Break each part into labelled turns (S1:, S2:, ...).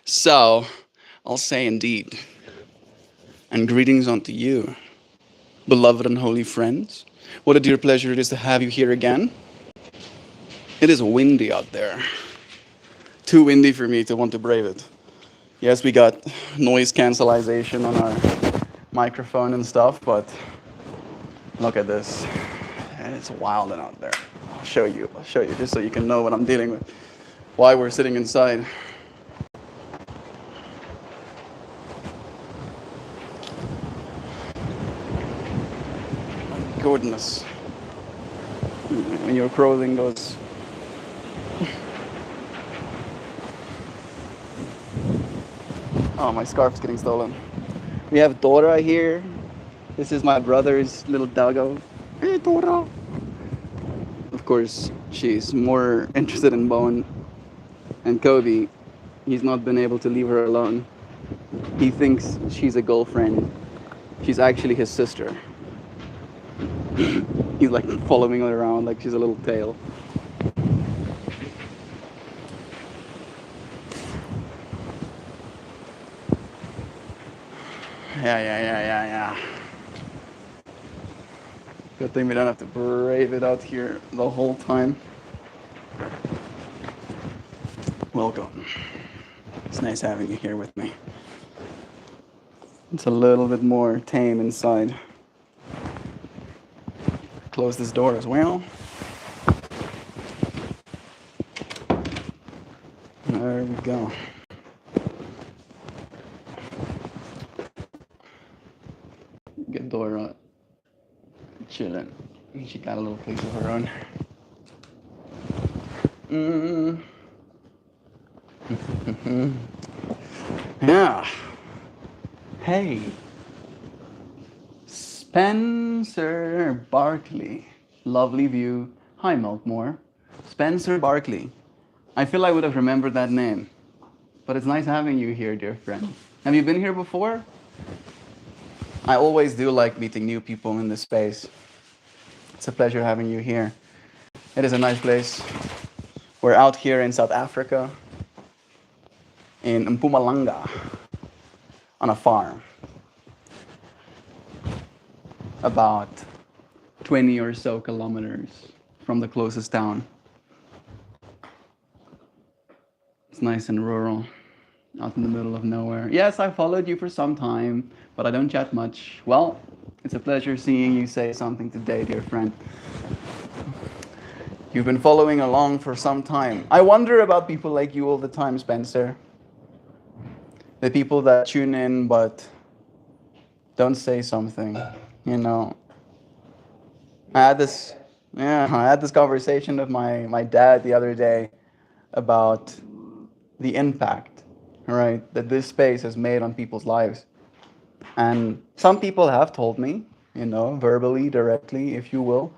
S1: So, I'll say indeed, and greetings unto you, beloved and holy friends. What a dear pleasure it is to have you here again. It is windy out there. Too windy for me to want to brave it. Yes, we got noise cancellation on our microphone and stuff, but look at this. And it's wild out there. I'll show you, just so you can know what I'm dealing with. Why we're sitting inside. Goodness. When you're crossing those. Oh, my scarf's getting stolen. We have Dora here. This is my brother's little doggo. Hey, Dora. Of course, she's more interested in Bowen and Kobe. He's not been able to leave her alone. He thinks she's a girlfriend. She's actually his sister. He's like following her around like she's a little tail. Yeah. Good thing we don't have to brave it out here the whole time. Welcome. It's nice having you here with me. It's a little bit more tame inside. Close this door as well. There we go. Get Dora chilling. She got a little place of her own. Yeah. Hey. Spencer Barkley. Lovely view. Hi, MeltMore. Spencer Barkley. I feel I would have remembered that name. But it's nice having you here, dear friend. Have you been here before? I always do like meeting new people in this space. It's a pleasure having you here. It is a nice place. We're out here in South Africa, in Mpumalanga, on a farm. About 20 or so kilometers from the closest town. It's nice and rural, out in the middle of nowhere. Yes, I followed you for some time, but I don't chat much. Well, it's a pleasure seeing you say something today, dear friend. You've been following along for some time. I wonder about people like you all the time, Spencer. The people that tune in but don't say something, you know. I had this conversation with my dad the other day about the impact, right, that this space has made on people's lives. And some people have told me, you know, verbally, directly, if you will,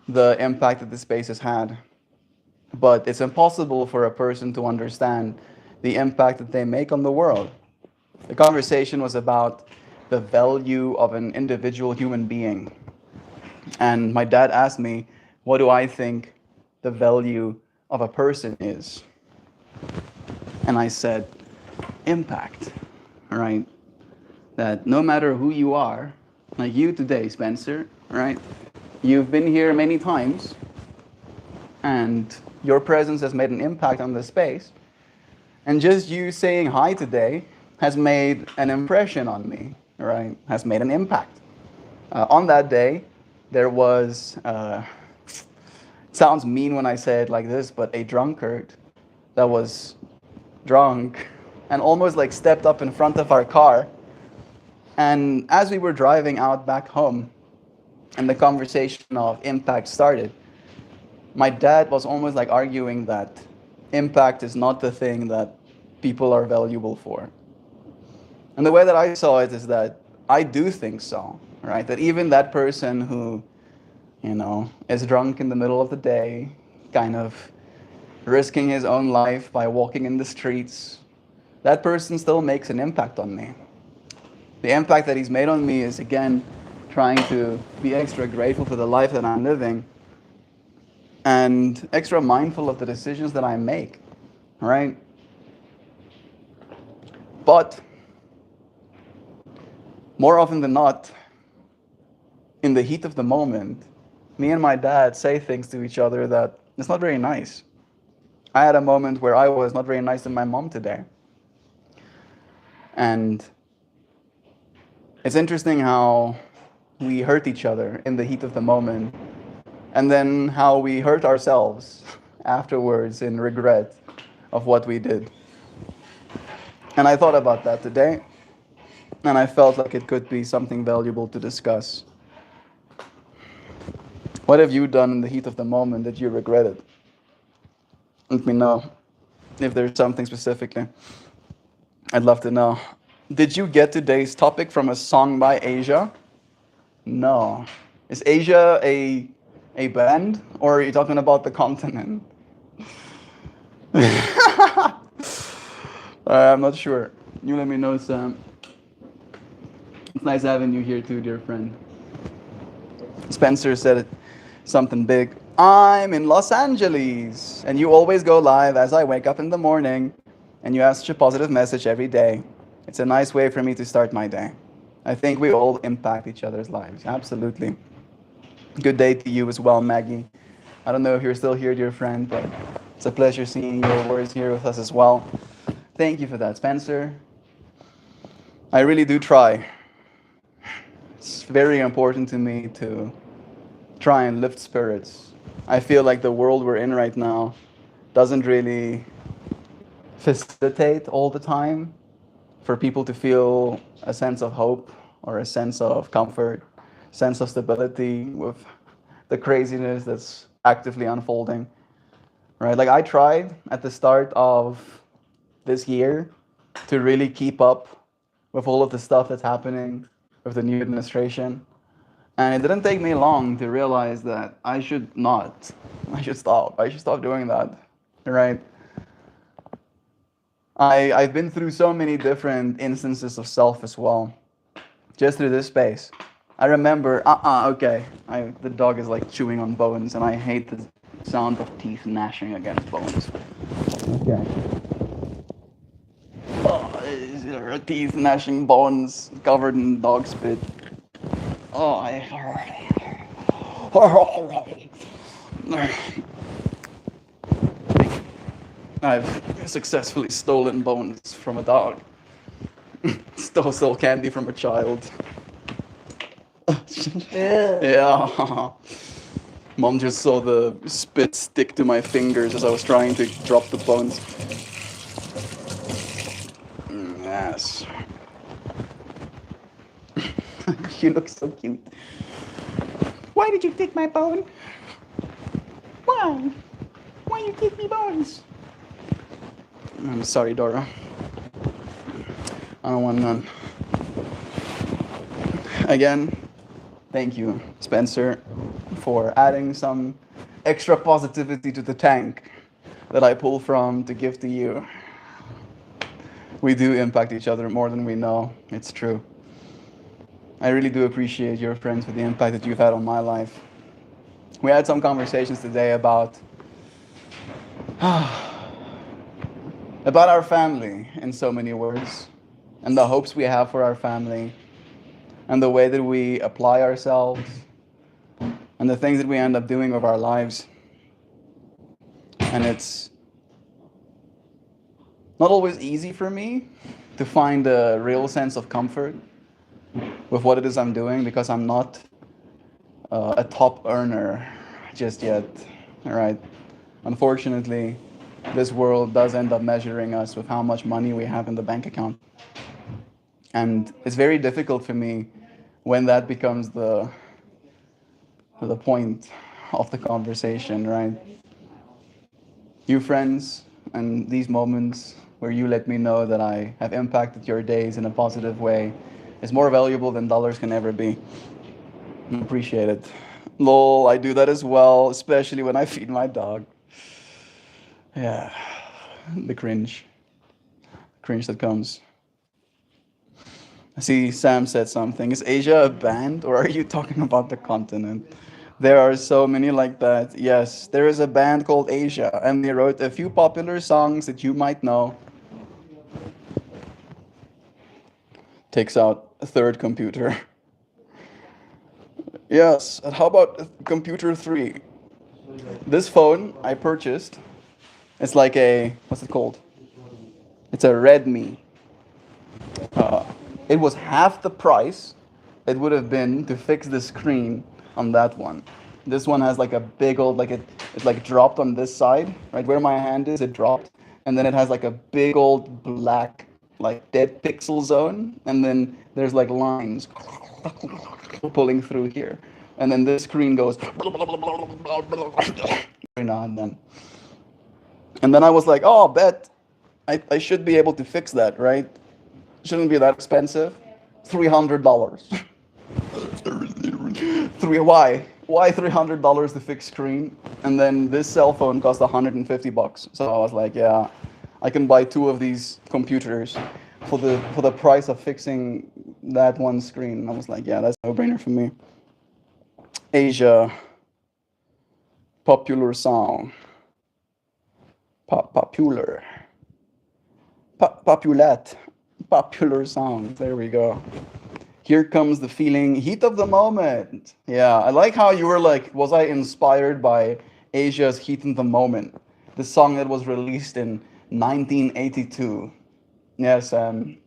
S1: the impact that this space has had. But it's impossible for a person to understand the impact that they make on the world. The conversation was about the value of an individual human being. And my dad asked me, what do I think the value of a person is? And I said, impact, right? That no matter who you are, like you today, Spencer, right? You've been here many times, and your presence has made an impact on the space. And just you saying hi today has made an impression on me, right? Has made an impact. On that day, there was, it sounds mean when I say it like this, but a drunkard that was drunk and almost like stepped up in front of our car. And as we were driving out back home and the conversation of impact started, my dad was almost like arguing that impact is not the thing that people are valuable for. And the way that I saw it is that I do think so, right? That even that person who, you know, is drunk in the middle of the day, kind of risking his own life by walking in the streets, that person still makes an impact on me. The impact that he's made on me is, again, trying to be extra grateful for the life that I'm living and extra mindful of the decisions that I make, right? But more often than not, in the heat of the moment, me and my dad say things to each other that it's not very nice. I had a moment where I was not very nice to my mom today. And it's interesting how we hurt each other in the heat of the moment, and then how we hurt ourselves afterwards in regret of what we did. And I thought about that today, and I felt like it could be something valuable to discuss. What have you done in the heat of the moment that you regretted? Let me know if there's something specifically. I'd love to know. Did you get today's topic from a song by Asia? No. Is Asia a band, or are you talking about the continent? I'm not sure. You let me know, Sam. It's nice having you here too, dear friend. Spencer said something big. I'm in Los Angeles, and you always go live as I wake up in the morning, and you have such a positive message every day. It's a nice way for me to start my day. I think we all impact each other's lives. Absolutely. Good day to you as well, Maggie. I don't know if you're still here, dear friend, but it's a pleasure seeing your words here with us as well. Thank you for that, Spencer. I really do try. It's very important to me to try and lift spirits. I feel like the world we're in right now doesn't really facilitate all the time for people to feel a sense of hope or a sense of comfort, sense of stability with the craziness that's actively unfolding, right? Like I tried at the start of this year to really keep up with all of the stuff that's happening with the new administration. And it didn't take me long to realize that I should not. I should stop. I should stop doing that, right? I've been through so many different instances of self as well, just through this space. I remember, okay, the dog is like chewing on bones, and I hate the sound of teeth gnashing against bones. Okay. Oh, teeth gnashing bones covered in dog spit. Oh, I've successfully stolen bones from a dog. Stole candy from a child. Yeah. Mom just saw the spit stick to my fingers as I was trying to drop the bones. Yes. You look so cute. Why did you take my bone? Why? Why you take me bones? I'm sorry, Dora. I don't want none. Again, thank you, Spencer, for adding some extra positivity to the tank that I pull from to give to you. We do impact each other more than we know. It's true. I really do appreciate your friends for the impact that you've had on my life. We had some conversations today about our family in so many words, and the hopes we have for our family, and the way that we apply ourselves, and the things that we end up doing with our lives. And it's not always easy for me to find a real sense of comfort with what it is I'm doing, because I'm not a top earner just yet, all right? Unfortunately, this world does end up measuring us with how much money we have in the bank account. And it's very difficult for me when that becomes the point of the conversation, right? You friends, and these moments where you let me know that I have impacted your days in a positive way is more valuable than dollars can ever be. I appreciate it. Lol, I do that as well, especially when I feed my dog. Yeah, the cringe that comes. I see Sam said something. Is Asia a band, or are you talking about the continent? There are so many like that. Yes, there is a band called Asia, and they wrote a few popular songs that you might know. Takes out a third computer. Yes, and how about computer 3? This phone I purchased, it's like a, what's it called? It's a Redmi. Uh, it was half the price it would have been to fix the screen on that one. This one has like a big old, like it like dropped on this side, right where my hand is, it dropped. And then it has like a big old black, like dead pixel zone. And then there's like lines pulling through here. And then this screen goes every now and then. And then I was like, oh, I should be able to fix that, right? Shouldn't be that expensive. $300. Why? Why $300 to fix screen? And then this cell phone cost $150. So I was like, yeah, I can buy 2 of these computers for the price of fixing that one screen. I was like, yeah, that's a no-brainer for me. Asia, popular song. Popular. Popular song. There we go. Here comes the feeling, heat of the moment. Yeah, I like how you were like, was I inspired by Asia's Heat in the Moment? The song that was released in 1982. Yes,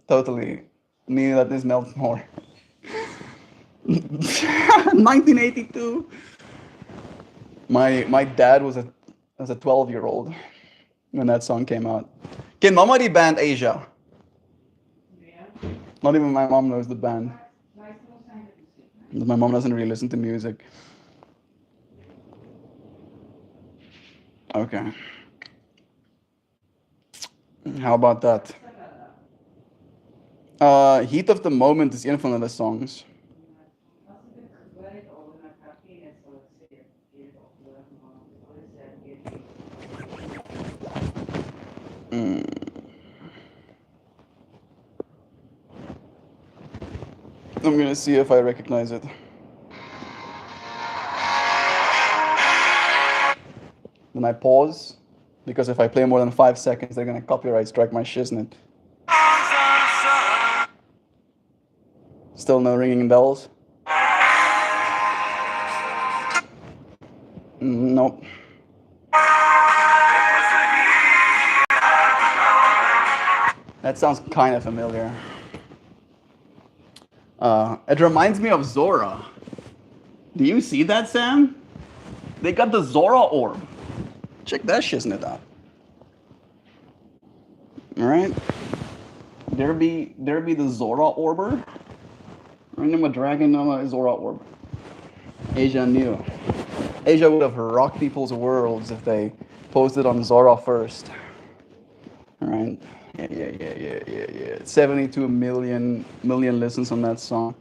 S1: totally. Me, that is MeltMore. 1982. My dad was a 12-year-old when that song came out. Can nobody band Asia? Not even my mom knows the band. My mom doesn't really listen to music. Okay. How about that? Heat of the Moment is een van hulle songs. I'm gonna see if I recognize it. Then I pause, because if I play more than 5 seconds, they're gonna copyright strike my shiznit. Still no ringing bells? Nope. That sounds kind of familiar. It reminds me of Zora. Do you see that, Sam? They got the Zora orb. Check that shiznit out. All right. There be the Zora orber. I'm a dragon, I'm a Zora orb. Asia knew. Asia would have rocked people's worlds if they posted on Zora first. All right. Yeah. 72 million listens on that song.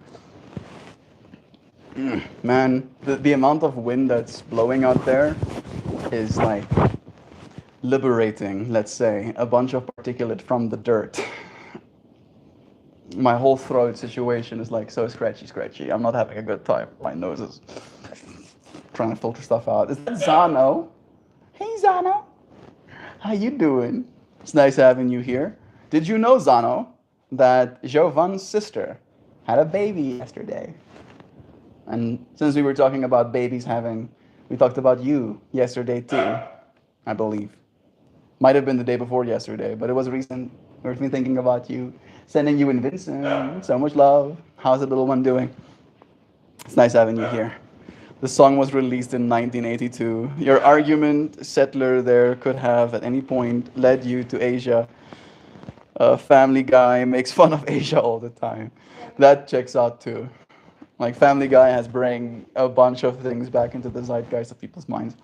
S1: Man, the amount of wind that's blowing out there is like liberating, let's say, a bunch of particulate from the dirt. My whole throat situation is like so scratchy. I'm not having a good time. My nose is trying to filter stuff out. Is that Zano? Hey Zano, how you doing? It's nice having you here. Did you know, Zano, that Jovan's sister had a baby yesterday? And since we were talking about babies we talked about you yesterday too, I believe. Might have been the day before yesterday, but it was recent. We've been thinking about you, sending you and Vincent so much love. How's the little one doing? It's nice having you here. The song was released in 1982. Your argument, Settler, there could have at any point led you to Asia. Family Guy makes fun of Asia all the time. That checks out too. Like Family Guy has bring a bunch of things back into the zeitgeist of people's minds.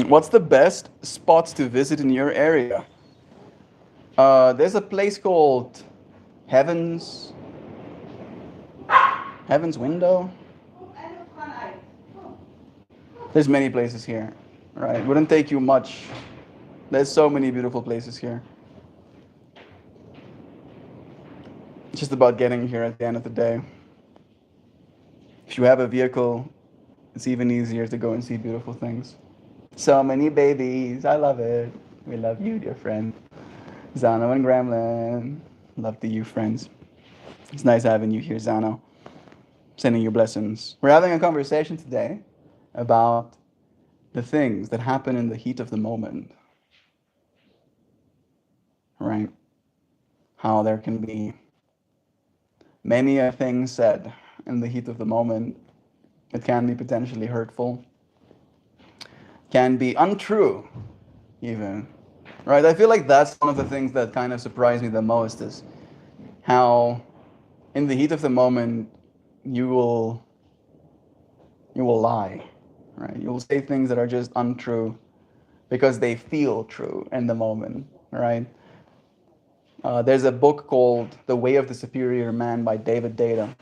S1: What's the best spots to visit in your area? There's a place called Heaven's Window. There's many places here, right? Wouldn't take you much. There's so many beautiful places here. It's just about getting here at the end of the day. If you have a vehicle, it's even easier to go and see beautiful things. So many babies. I love it. We love you, dear friend. Zano and Gremlin. Love to you, friends. It's nice having you here, Zano. Sending you blessings. We're having a conversation today about the things that happen in the heat of the moment, right? How there can be many a thing said in the heat of the moment. It can be potentially hurtful, can be untrue, even, right? I feel like that's one of the things that kind of surprised me the most is how in the heat of the moment you will lie, right? You will say things that are just untrue because they feel true in the moment, right? There's a book called The Way of the Superior Man by David Data.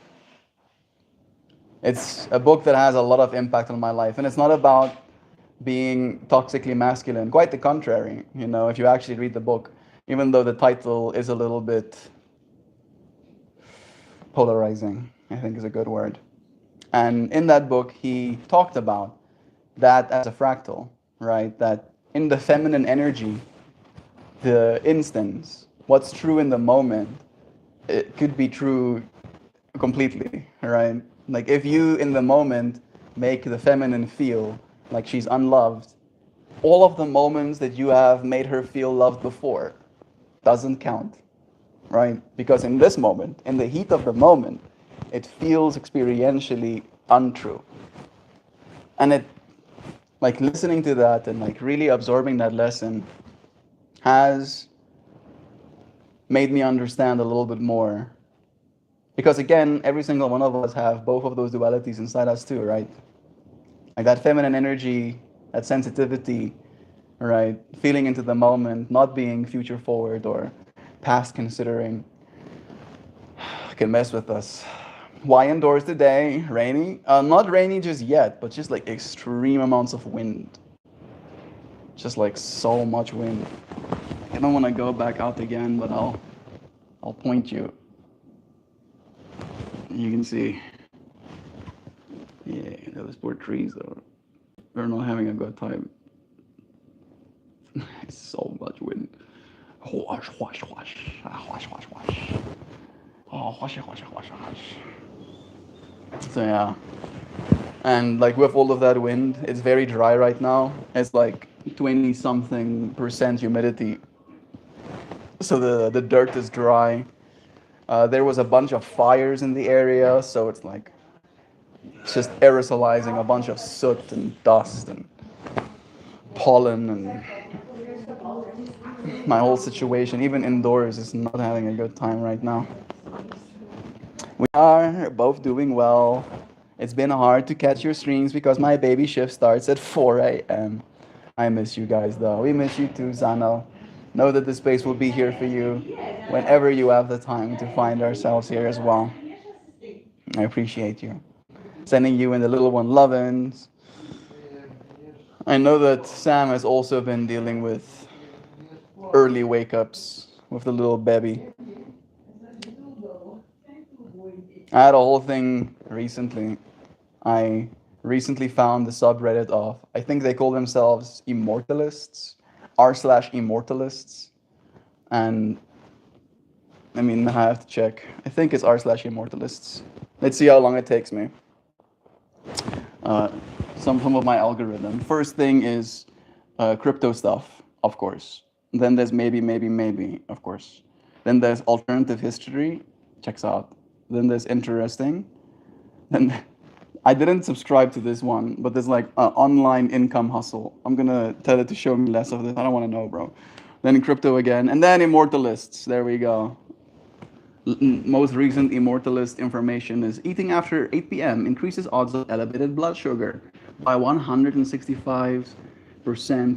S1: It's a book that has a lot of impact on my life, and it's not about being toxically masculine. Quite the contrary, if you actually read the book, even though the title is a little bit polarizing, I think is a good word. And in that book, he talked about that as a fractal, right? That in the feminine energy, the instance, what's true in the moment, it could be true completely, right? Like if you in the moment make the feminine feel like she's unloved, all of the moments that you have made her feel loved before doesn't count, right? Because in this moment, in the heat of the moment, it feels experientially untrue. And it, like listening to that and like really absorbing that lesson has made me understand a little bit more. Because again, every single one of us have both of those dualities inside us too, right? Like that feminine energy, that sensitivity, right? Feeling into the moment, not being future forward or past considering, can mess with us. Why indoors today? Rainy? Not rainy just yet, but just like extreme amounts of wind. Just like so much wind. I don't want to go back out again, but I'll point you. You can see. Yeah, those poor trees are not having a good time. It's so much wind. Whoosh, whoosh, whoosh. Whoosh, whoosh, whoosh. Oh, whoosh, whoosh, whoosh, whoosh. So yeah. And like with all of that wind, it's very dry right now. It's like 20-something% humidity. So the dirt is dry. There was a bunch of fires in the area, so it's like it's just aerosolizing a bunch of soot and dust and pollen, and my whole situation, even indoors, is not having a good time right now. We are both doing well. It's been hard to catch your streams because my baby shift starts at 4 a.m. I miss you guys though. We miss you too, Zano. Know that the space will be here for you whenever you have the time to find ourselves here as well. I appreciate you. Sending you and the little one lovins. I know that Sam has also been dealing with early wake-ups with the little baby. I had a whole thing recently. I recently found the subreddit of, I think they call themselves Immortalists, r/Immortalists. And I mean, I have to check. I think it's r/Immortalists. Let's see how long it takes me. Some of my algorithm. First thing is crypto stuff, of course. Then there's maybe, of course. Then there's alternative history, checks out. Then there's interesting. Then I didn't subscribe to this one, but there's like online income hustle. I'm gonna tell it to show me less of this. I don't want to know, bro. Then crypto again, and then Immortalists. There we go. Most recent Immortalist information is eating after 8 p.m. increases odds of elevated blood sugar by 165%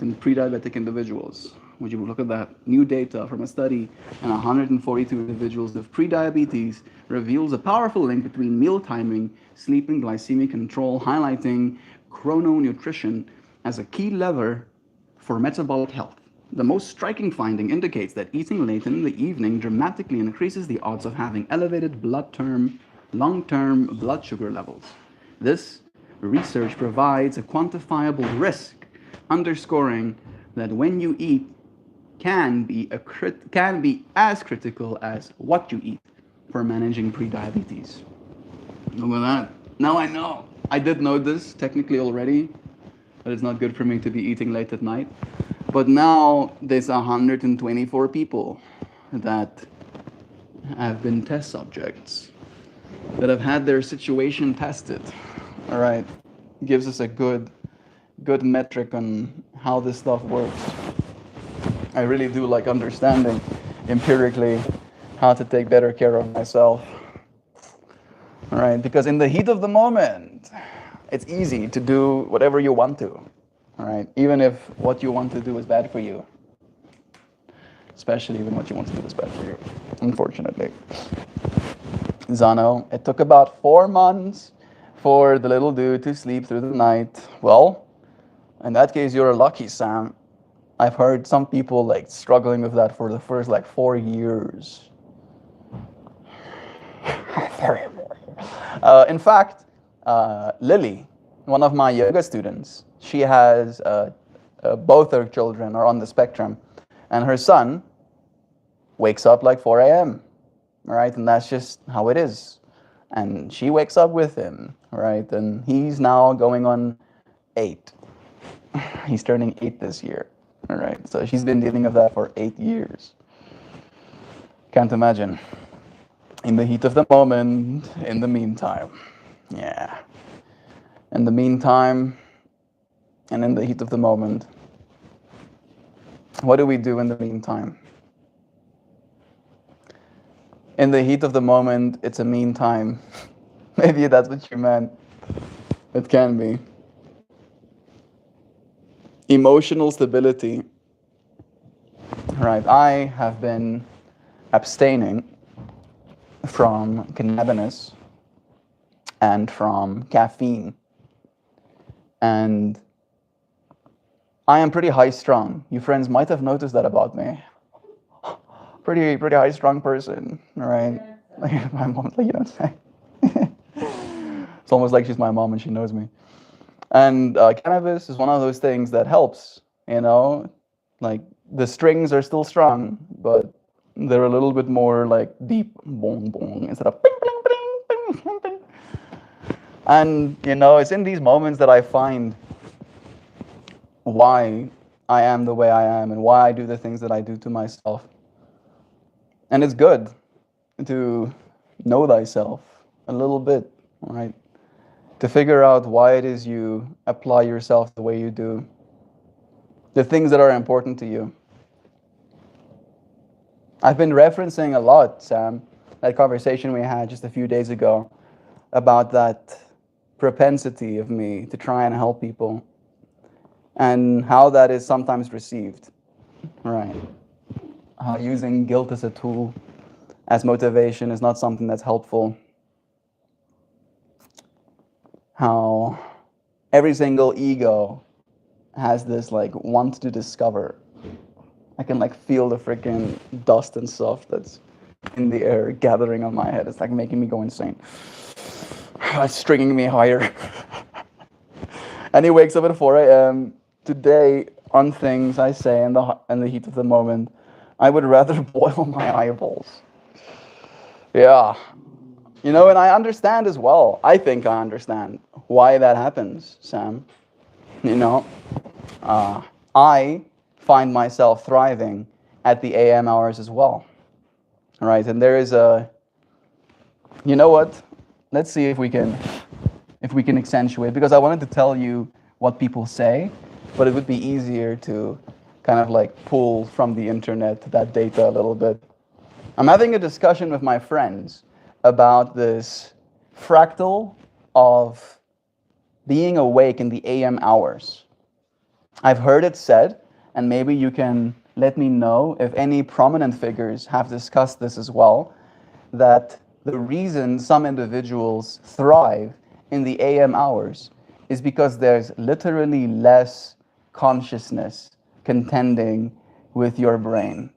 S1: in pre-diabetic individuals. Would you look at that? New data from a study on 142 individuals with pre-diabetes reveals a powerful link between meal timing, sleep, and glycemic control, highlighting chrononutrition as a key lever for metabolic health. The most striking finding indicates that eating late in the evening dramatically increases the odds of having elevated long-term blood sugar levels. This research provides a quantifiable risk, underscoring that when you eat can be as critical as what you eat for managing prediabetes. Look at that. Now I know. I did know this technically already, but it's not good for me to be eating late at night. But now there's 124 people that have been test subjects, that have had their situation tested. All right, gives us a good metric on how this stuff works. I really do like understanding empirically how to take better care of myself. All right, because in the heat of the moment, it's easy to do whatever you want to. All right, even if what you want to do is bad for you. Especially when what you want to do is bad for you, unfortunately. Zano, it took about 4 months for the little dude to sleep through the night. Well, in that case, you're lucky, Sam. I've heard some people like struggling with that for the first like 4 years. In fact, Lily, one of my yoga students, she has both her children are on the spectrum, and her son wakes up like 4 a.m. Right, and that's just how it is. And she wakes up with him, right, and he's now going on 8. He's turning 8 this year. All right, so she's been dealing with that for 8 years. Can't imagine. In the heat of the moment, in the meantime. Yeah. In the meantime, and in the heat of the moment. What do we do in the meantime? In the heat of the moment, it's a meantime. Maybe that's what you meant. It can be. Emotional stability. Right, I have been abstaining from cannabis and from caffeine. And I am pretty high-strung. You friends might have noticed that about me. Pretty high-strung person, right? Like my mom, like you don't say. It's almost like she's my mom and she knows me. And cannabis is one of those things that helps, you know? Like, the strings are still strong, but they're a little bit more, like, deep, bong, bong, instead of bing, bing, bing, bing, bing. And, you know, it's in these moments that I find why I am the way I am and why I do the things that I do to myself. And it's good to know thyself a little bit, right? To figure out why it is you apply yourself the way you do. The things that are important to you. I've been referencing a lot, Sam, that conversation we had just a few days ago about that propensity of me to try and help people and how that is sometimes received, right? Using guilt as a tool, as motivation is not something that's helpful. How every single ego has this like want to discover. I can like feel the freaking dust and stuff that's in the air gathering on my head. It's like making me go insane. It's stringing me higher. And he wakes up at 4 a.m. Today, on things I say in the heat of the moment, I would rather boil my eyeballs. Yeah. You know, and I understand as well. I think I understand why that happens, Sam. You know, I find myself thriving at the AM hours as well. All right, and there is a, you know what? Let's see if we can accentuate, because I wanted to tell you what people say, but it would be easier to kind of like pull from the internet that data a little bit. I'm having a discussion with my friends about this fractal of being awake in the AM hours. I've heard it said, and maybe you can let me know if any prominent figures have discussed this as well, that the reason some individuals thrive in the AM hours is because there's literally less consciousness contending with your brain.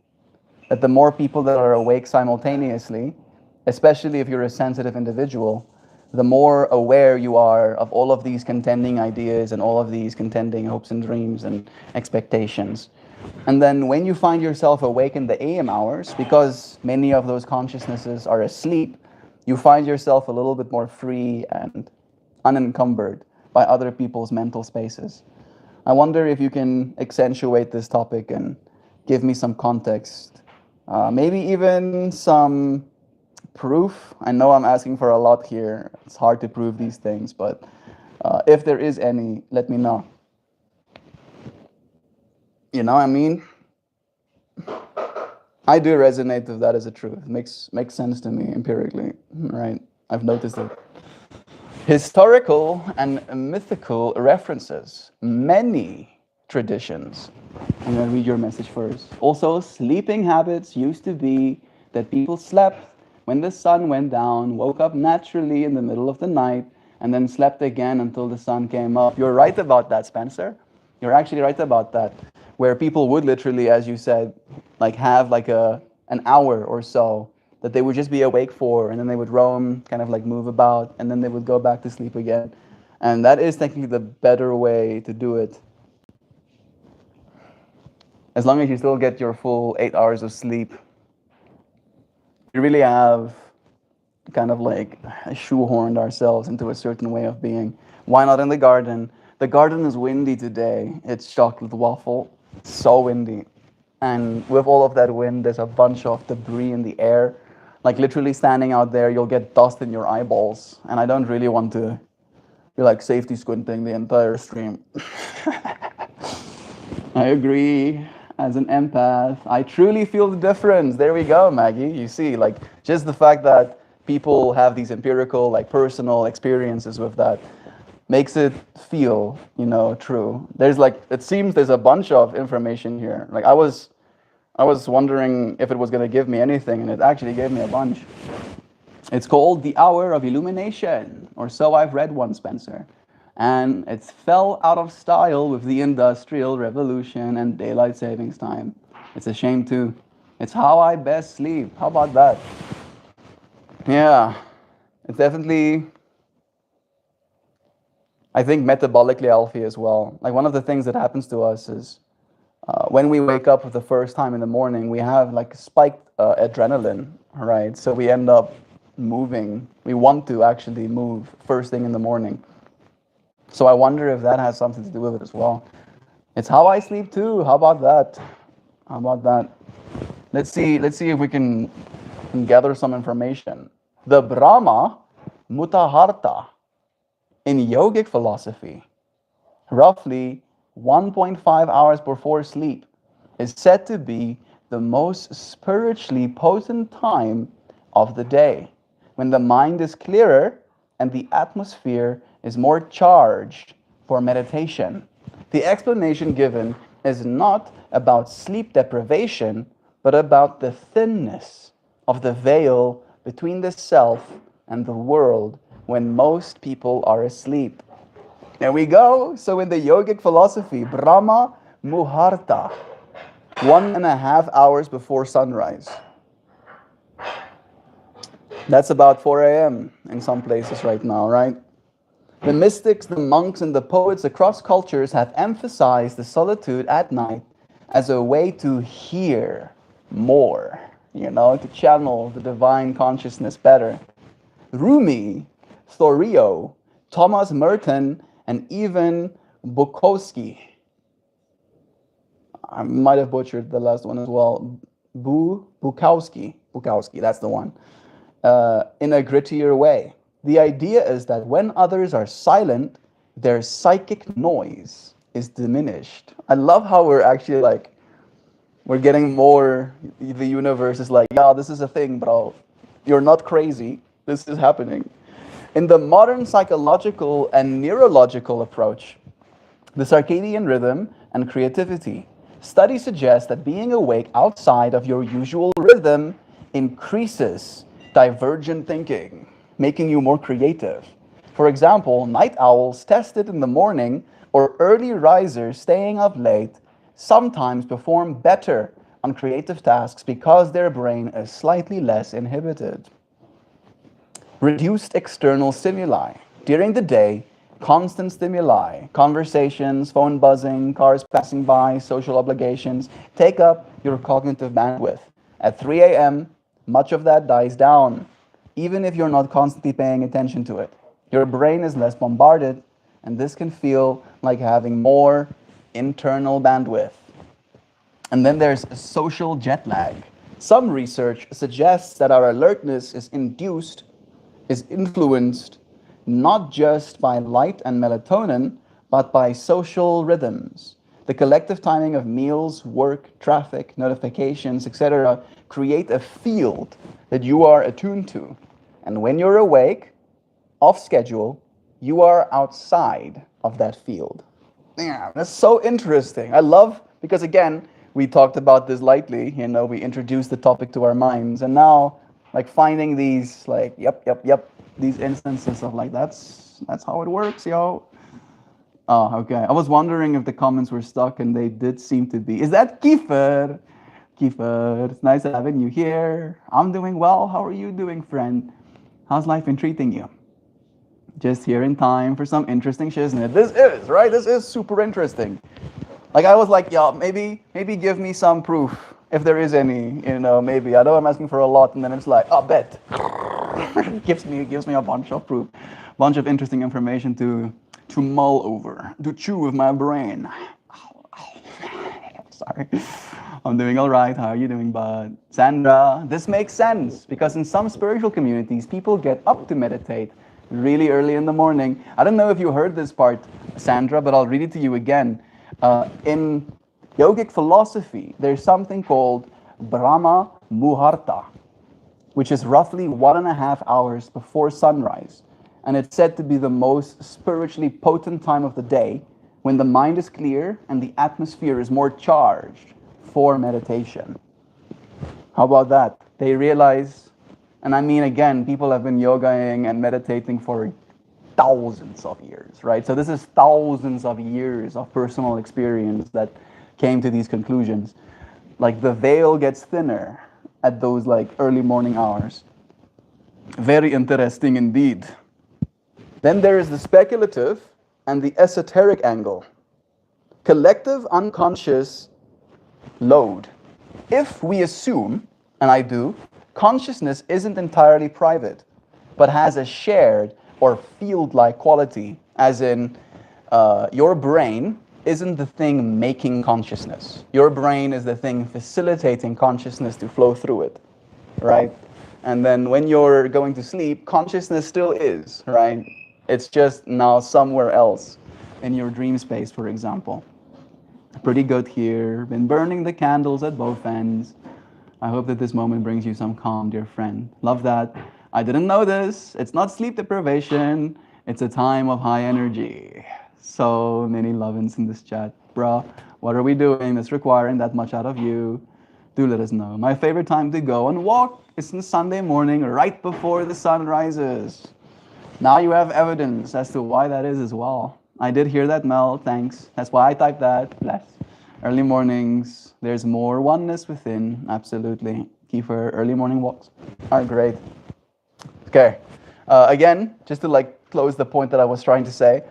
S1: That the more people that are awake simultaneously, especially if you're a sensitive individual, the more aware you are of all of these contending ideas and all of these contending hopes and dreams and expectations. And then when you find yourself awake in the AM hours, because many of those consciousnesses are asleep, you find yourself a little bit more free and unencumbered by other people's mental spaces. I wonder if you can accentuate this topic and give me some context, maybe even some proof. I know I'm asking for a lot here. It's hard to prove these things, but if there is any, let me know. You know what I mean? I do resonate with that as a truth. Makes sense to me empirically, right? I've noticed it. Historical and mythical references, many traditions. I'm going to read your message first. Also, sleeping habits used to be that people slept when the sun went down, woke up naturally in the middle of the night, and then slept again until the sun came up. You're right about that, Spencer. You're actually right about that. Where people would literally, as you said, like have like an hour or so that they would just be awake for, and then they would roam, kind of like move about, and then they would go back to sleep again. And that is technically the better way to do it. As long as you still get your full 8 hours of sleep, we really have kind of like shoehorned ourselves into a certain way of being. Why not in the garden? The garden is windy today. It's chocolate waffle. It's so windy. And with all of that wind, there's a bunch of debris in the air. Like literally standing out there, you'll get dust in your eyeballs. And I don't really want to be like safety squinting the entire stream. I agree. As an empath, I truly feel the difference. There we go, Maggie. You see, like just the fact that people have these empirical, like personal experiences with that makes it feel, you know, true. There's like, it seems there's a bunch of information here. Like I was wondering if it was going to give me anything, and it actually gave me a bunch. It's called The Hour of Illumination, or so I've read one, Spencer. And it fell out of style with the Industrial Revolution and daylight savings time. It's a shame too. It's how I best sleep. How about that? Yeah, it's definitely, I think, metabolically healthy as well. Like one of the things that happens to us is when we wake up for the first time in the morning, we have like spiked adrenaline, right? So we end up moving. We want to actually move first thing in the morning. So I wonder if that has something to do with it as well. It's how I sleep too. How about that? How about that? Let's see if we can gather some information. The Brahma Mutaharta in yogic philosophy, roughly 1.5 hours before sleep, is said to be the most spiritually potent time of the day, when the mind is clearer and the atmosphere is more charged for meditation. The explanation given is not about sleep deprivation, but about the thinness of the veil between the self and the world when most people are asleep. There we go. So in the yogic philosophy, Brahma Muharta, 1.5 hours before sunrise. That's about 4 a.m. in some places right now, right? The mystics, the monks, and the poets across cultures have emphasized the solitude at night as a way to hear more, you know, to channel the divine consciousness better. Rumi, Thoreau, Thomas Merton, and even Bukowski. I might have butchered the last one as well. Bukowski, that's the one. In a grittier way. The idea is that when others are silent, their psychic noise is diminished. I love how we're actually like, we're getting more, the universe is like, yeah, this is a thing, bro. You're not crazy. This is happening. In the modern psychological and neurological approach, the circadian rhythm and creativity, studies suggest that being awake outside of your usual rhythm increases divergent thinking, making you more creative. For example, night owls tested in the morning or early risers staying up late sometimes perform better on creative tasks because their brain is slightly less inhibited. Reduced external stimuli. During the day, constant stimuli, conversations, phone buzzing, cars passing by, social obligations, take up your cognitive bandwidth. At 3 a.m., much of that dies down, even if you're not constantly paying attention to it. Your brain is less bombarded, and this can feel like having more internal bandwidth. And then there's social jet lag. Some research suggests that our alertness is influenced not just by light and melatonin, but by social rhythms. The collective timing of meals, work, traffic, notifications, etc., create a field that you are attuned to. And when you're awake, off schedule, you are outside of that field. Yeah, that's so interesting. I love, because again, we talked about this lightly, we introduced the topic to our minds, and now, like, finding these, like, yep, these instances of, like, that's how it works, yo. Oh, okay. I was wondering if the comments were stuck, and they did seem to be. Is that Kiefer? Kiefer, it's nice having you here. I'm doing well. How are you doing, friend? How's life been treating you? Just here in time for some interesting shiznit. This is, right? This is super interesting. Like, I was like, yeah, maybe give me some proof, if there is any, maybe. I know I'm asking for a lot, and then it's like, oh, bet. gives me a bunch of proof, bunch of interesting information to mull over, to chew with my brain. Sorry. I'm doing all right. How are you doing, bud? Sandra, this makes sense, because in some spiritual communities, people get up to meditate really early in the morning. I don't know if you heard this part, Sandra, but I'll read it to you again. In yogic philosophy, there's something called Brahma Muhurta, which is roughly 1.5 hours before sunrise. And it's said to be the most spiritually potent time of the day, when the mind is clear and the atmosphere is more charged for meditation. How about that? They realize, and I mean, again, people have been yogaing and meditating for thousands of years, right? So this is thousands of years of personal experience that came to these conclusions. Like, the veil gets thinner at those, like, early morning hours. Very interesting indeed. Then there is the speculative and the esoteric angle. Collective unconscious load. If we assume, and I do, consciousness isn't entirely private, but has a shared or field-like quality, as in your brain isn't the thing making consciousness. Your brain is the thing facilitating consciousness to flow through it, right? And then when you're going to sleep, consciousness still is, right? It's just now somewhere else in your dream space, for example. Pretty good here. Been burning the candles at both ends. I hope that this moment brings you some calm, dear friend. Love that. I didn't know this. It's not sleep deprivation. It's a time of high energy. So many love-ins in this chat. Bruh, what are we doing that's requiring that much out of you? Do let us know. My favorite time to go and walk is on Sunday morning, right before the sun rises. Now you have evidence as to why that is as well. I did hear that, Mel. Thanks. That's why I typed that. Bless. Early mornings, there's more oneness within. Absolutely. Kiefer, early morning walks are great. Okay. Again, just to, like, close the point that I was trying to say,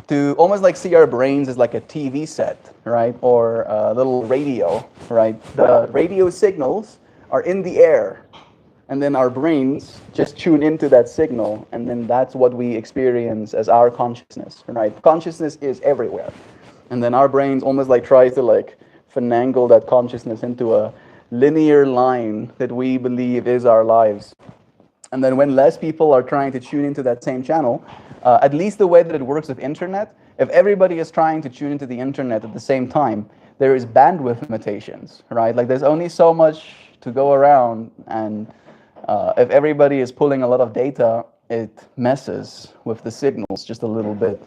S1: to almost like see our brains as like a TV set, right? Or a little radio, right? The radio signals are in the air, and then our brains just tune into that signal, and then that's what we experience as our consciousness, right? Consciousness is everywhere. And then our brains almost like try to, like, finagle that consciousness into a linear line that we believe is our lives. And then when less people are trying to tune into that same channel, at least the way that it works with internet, if everybody is trying to tune into the internet at the same time, there is bandwidth limitations, right? Like, there's only so much to go around, and if everybody is pulling a lot of data, it messes with the signals just a little bit.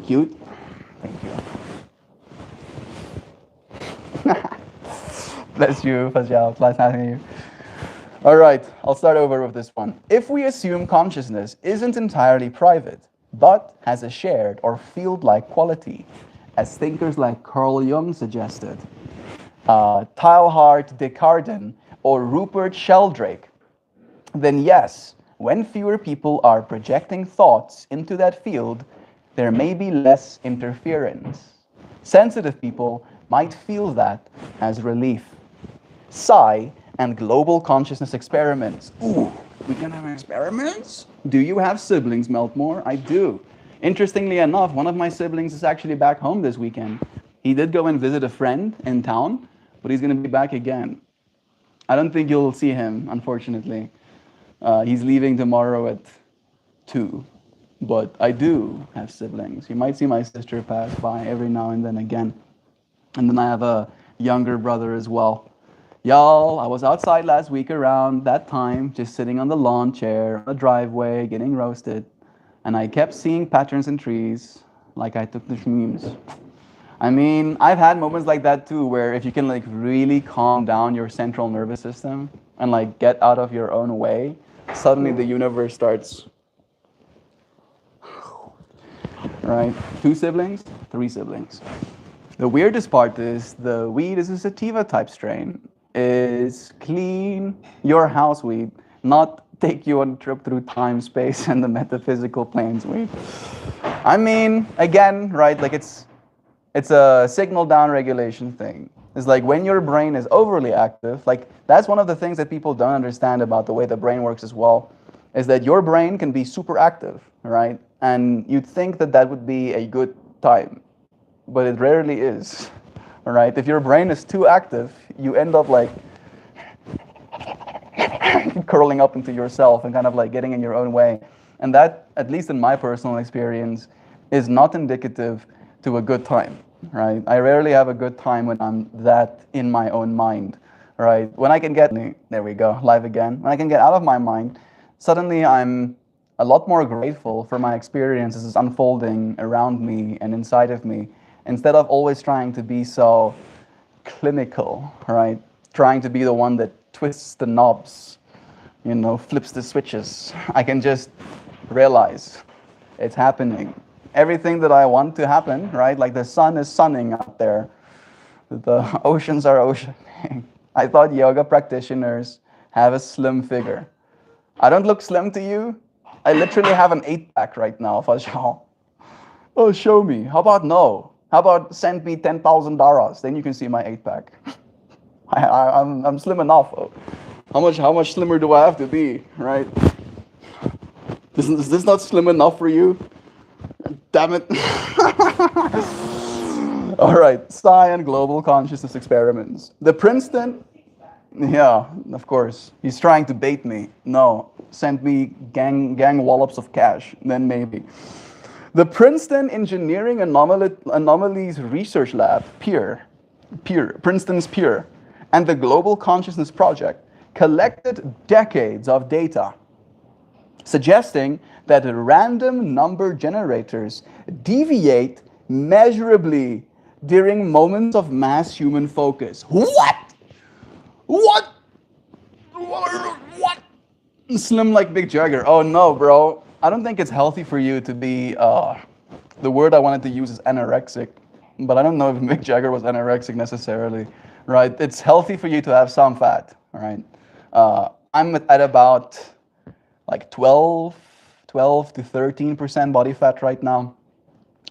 S1: Cute? Thank you. Bless you, Fajal. It's nice having you. All right, I'll start over with this one. If we assume consciousness isn't entirely private, but has a shared or field-like quality, as thinkers like Carl Jung suggested, Teilhard de Chardin, or Rupert Sheldrake, then yes, when fewer people are projecting thoughts into that field, there may be less interference. Sensitive people might feel that as relief. Psi and global consciousness experiments. Ooh, we can have experiments? Do you have siblings, Meltmore? I do. Interestingly enough, one of my siblings is actually back home this weekend. He did go and visit a friend in town, but he's going to be back again. I don't think you'll see him, unfortunately. He's leaving tomorrow at 2. But I do have siblings. You might see my sister pass by every now and then again. And then I have a younger brother as well. Y'all, I was outside last week around that time, just sitting on the lawn chair, on the driveway, getting roasted. And I kept seeing patterns in trees, like I took the shrooms. I mean, I've had moments like that too, where if you can like really calm down your central nervous system and like get out of your own way, suddenly the universe starts. Right? 2 siblings, 3 siblings. The weirdest part is the weed is a sativa type strain. Is clean your house weed, not take you on a trip through time, space, and the metaphysical planes weed. I mean, again, right, like it's a signal down regulation thing. It's like when your brain is overly active, like that's one of the things that people don't understand about the way the brain works as well, is that your brain can be super active, right? And you'd think that that would be a good time, but it rarely is, all right? If your brain is too active, you end up like curling up into yourself and kind of like getting in your own way. And that, at least in my personal experience, is not indicative to a good time, right? I rarely have a good time when I'm that in my own mind, right? When I can get, there we go, live again. When I can get out of my mind, suddenly I'm a lot more grateful for my experiences unfolding around me and inside of me, instead of always trying to be so clinical, right? Trying to be the one that twists the knobs, you know, flips the switches. I can just realize it's happening. Everything that I want to happen, right? Like the sun is sunning out there. The oceans are oceaning. I thought yoga practitioners have a slim figure. I don't look slim to you. I literally have an 8-pack right now, Fajal. Oh, show me. How about no? How about send me $10,000? Then you can see my 8-pack. I'm slim enough. How much slimmer do I have to be, right? Is this not slim enough for you? Damn it. All right, Psi and global consciousness experiments. The Princeton, yeah, of course. He's trying to bait me. No, send me gang wallops of cash, then maybe. The Princeton Engineering Anomalies Research Lab, Princeton's PEER, and the Global Consciousness Project collected decades of data suggesting that random number generators deviate measurably during moments of mass human focus. What? Slim like Mick Jagger. Oh no, bro. I don't think it's healthy for you to be, the word I wanted to use is anorexic, but I don't know if Mick Jagger was anorexic necessarily, right? It's healthy for you to have some fat, all right? I'm at about like 12 to 13% body fat right now.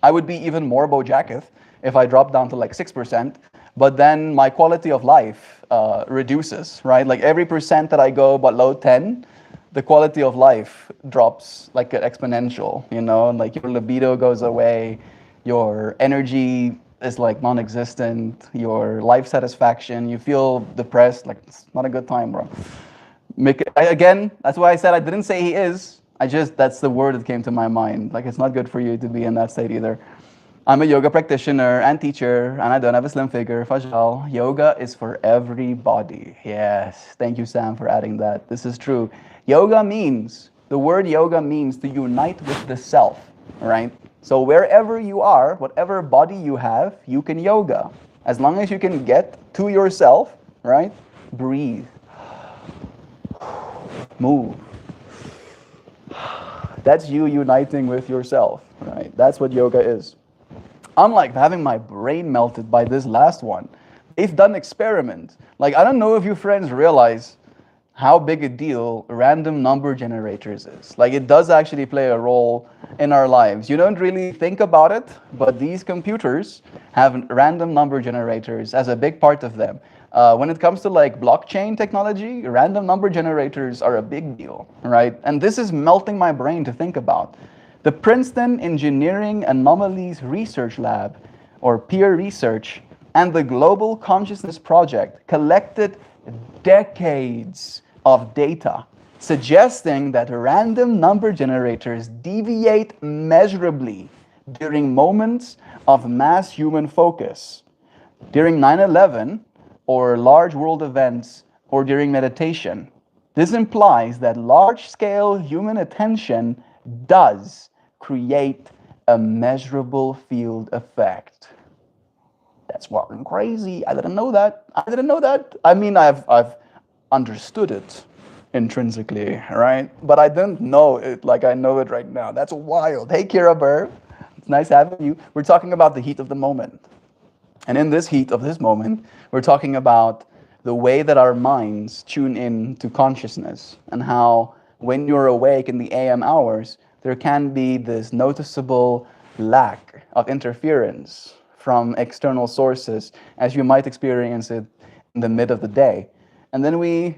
S1: I would be even more Bojacketh if I dropped down to like 6%, but then my quality of life reduces, right? Like every percent that I go below 10, the quality of life drops like an exponential, you know, and like your libido goes away, your energy is like non-existent, your life satisfaction, you feel depressed, like it's not a good time, bro. Again, that's why I said I didn't say he is, that's the word that came to my mind. Like it's not good for you to be in that state either. I'm a yoga practitioner and teacher, and I don't have a slim figure. Fajal, yoga is for everybody. Yes, thank you, Sam, for adding that. This is true. The word yoga means to unite with the self, right? So wherever you are, whatever body you have, you can yoga. As long as you can get to yourself, right? Breathe. Move. That's you uniting with yourself, right? That's what yoga is. Unlike having my brain melted by this last one, they've done experiments. Like, I don't know if you friends realize, how big a deal random number generators is. Like, it does actually play a role in our lives. You don't really think about it, but these computers have random number generators as a big part of them. When it comes to like blockchain technology, random number generators are a big deal, right? And this is melting my brain to think about. The Princeton Engineering Anomalies Research Lab, or peer research, and the Global Consciousness Project collected decades of data suggesting that random number generators deviate measurably during moments of mass human focus, during 9/11, or large world events, or during meditation. This implies that large-scale human attention does create a measurable field effect. That's fucking crazy. I didn't know that. I didn't know that. I mean, I've understood it intrinsically, right? But I didn't know it like I know it right now. That's wild. Hey, Kira Burr. It's nice having you. We're talking about the heat of the moment. And in this heat of this moment, we're talking about the way that our minds tune in to consciousness, and how when you're awake in the AM hours, there can be this noticeable lack of interference from external sources as you might experience it in the mid of the day. And then we,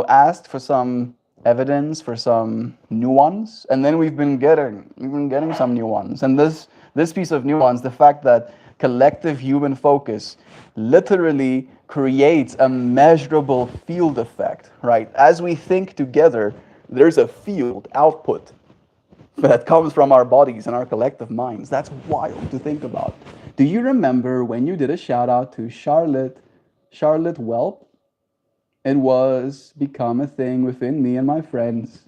S1: asked for some evidence, for some nuance, and then we've been getting some nuance. And this piece of nuance, the fact that collective human focus literally creates a measurable field effect, right? As we think together, there's a field output that comes from our bodies and our collective minds. That's wild to think about. Do you remember when you did a shout out to Charlotte Welp? It was become a thing within me and my friends.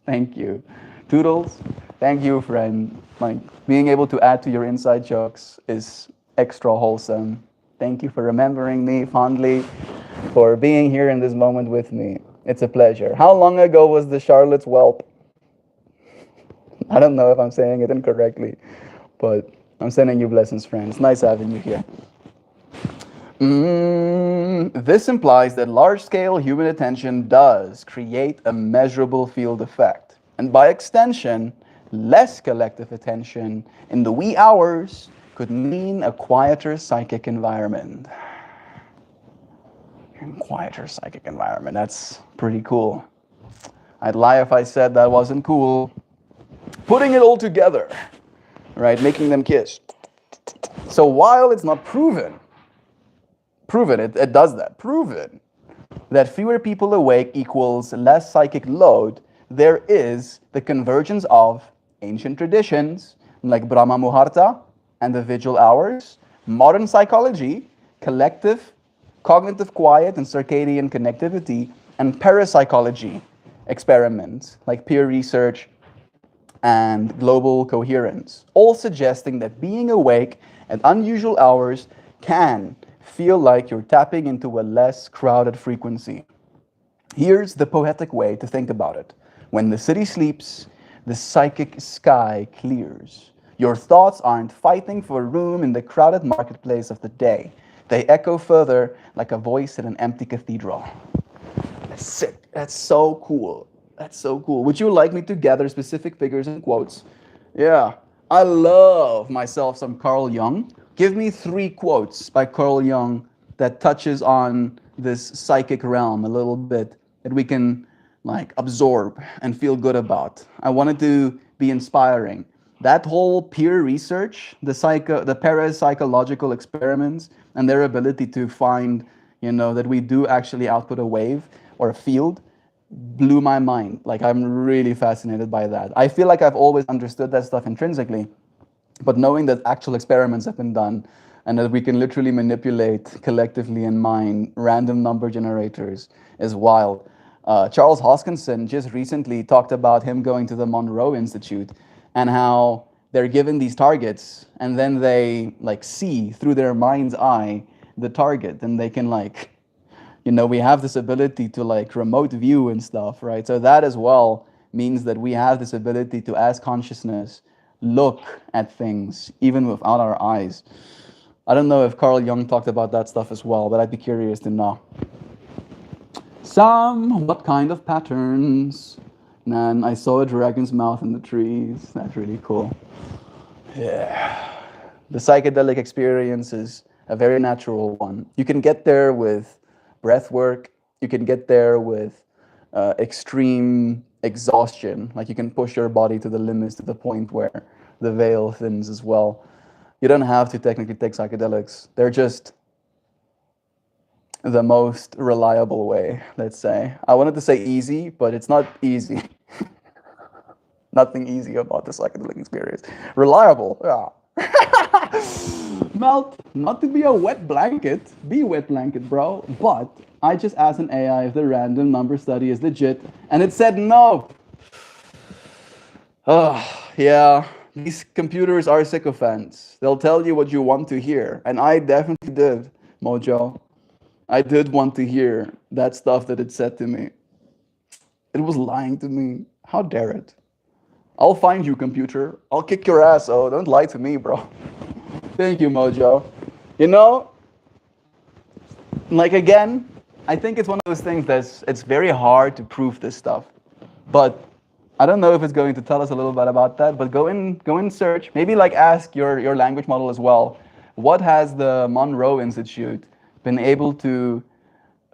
S1: Thank you. Toodles, thank you, friend. Like, being able to add to your inside jokes is extra wholesome. Thank you for remembering me fondly, for being here in this moment with me. It's a pleasure. How long ago was the Charlotte's Whelp? I don't know if I'm saying it incorrectly, but I'm sending you blessings, friends. Nice having you here. This implies that large-scale human attention does create a measurable field effect. And by extension, less collective attention in the wee hours could mean a quieter psychic environment. Quieter psychic environment, that's pretty cool. I'd lie if I said that wasn't cool. Putting it all together, right? Making them kiss. So while it's not proven, it does that, proven, that fewer people awake equals less psychic load, there is the convergence of ancient traditions like Brahma Muhurta and the vigil hours, modern psychology, collective cognitive quiet and circadian connectivity, and parapsychology experiments like peer research and global coherence, all suggesting that being awake at unusual hours can feel like you're tapping into a less crowded frequency. Here's the poetic way to think about it. When the city sleeps, the psychic sky clears. Your thoughts aren't fighting for room in the crowded marketplace of the day. They echo further like a voice in an empty cathedral. That's sick. That's so cool. That's so cool. Would you like me to gather specific figures and quotes? Yeah. I love myself some Carl Jung. Give me 3 quotes by Carl Jung that touches on this psychic realm a little bit that we can absorb and feel good about. I wanted to be inspiring. That whole peer research, the parapsychological experiments, and their ability to find, that we do actually output a wave or a field, blew my mind. I'm really fascinated by that. I feel like I've always understood that stuff intrinsically, but knowing that actual experiments have been done and that we can literally manipulate collectively in mind random number generators is wild. Charles Hoskinson just recently talked about him going to the Monroe Institute and how they're given these targets and then they see through their mind's eye the target, and they can we have this ability to remote view and stuff, right? So that as well means that we have this ability to, as consciousness, look at things even without our eyes. I don't know if Carl Jung talked about that stuff as well, but I'd be curious to know. What kind of patterns? And I saw a dragon's mouth in the trees. That's really cool. Yeah. The psychedelic experience is a very natural one. You can get there with breath work. You can get there with extreme exhaustion. Like you can push your body to the limits to the point where the veil thins as well. You don't have to technically take psychedelics. They're just the most reliable way, let's say. I wanted to say easy, but it's not easy. Nothing easy about the psychedelic experience. Reliable, yeah. Melt, not to be a wet blanket, be a wet blanket, bro, but I just asked an AI if the random number study is legit, and it said no. Oh, yeah, these computers are sycophants. They'll tell you what you want to hear, and I definitely did, Mojo. I did want to hear that stuff that it said to me. It was lying to me. How dare it? I'll find you, computer. I'll kick your ass, oh, don't lie to me, bro. Thank you, Mojo. You know, like again, I think it's one of those things it's very hard to prove this stuff. But I don't know if it's going to tell us a little bit about that, but go in search. Maybe like ask your language model as well. What has the Monroe Institute been able to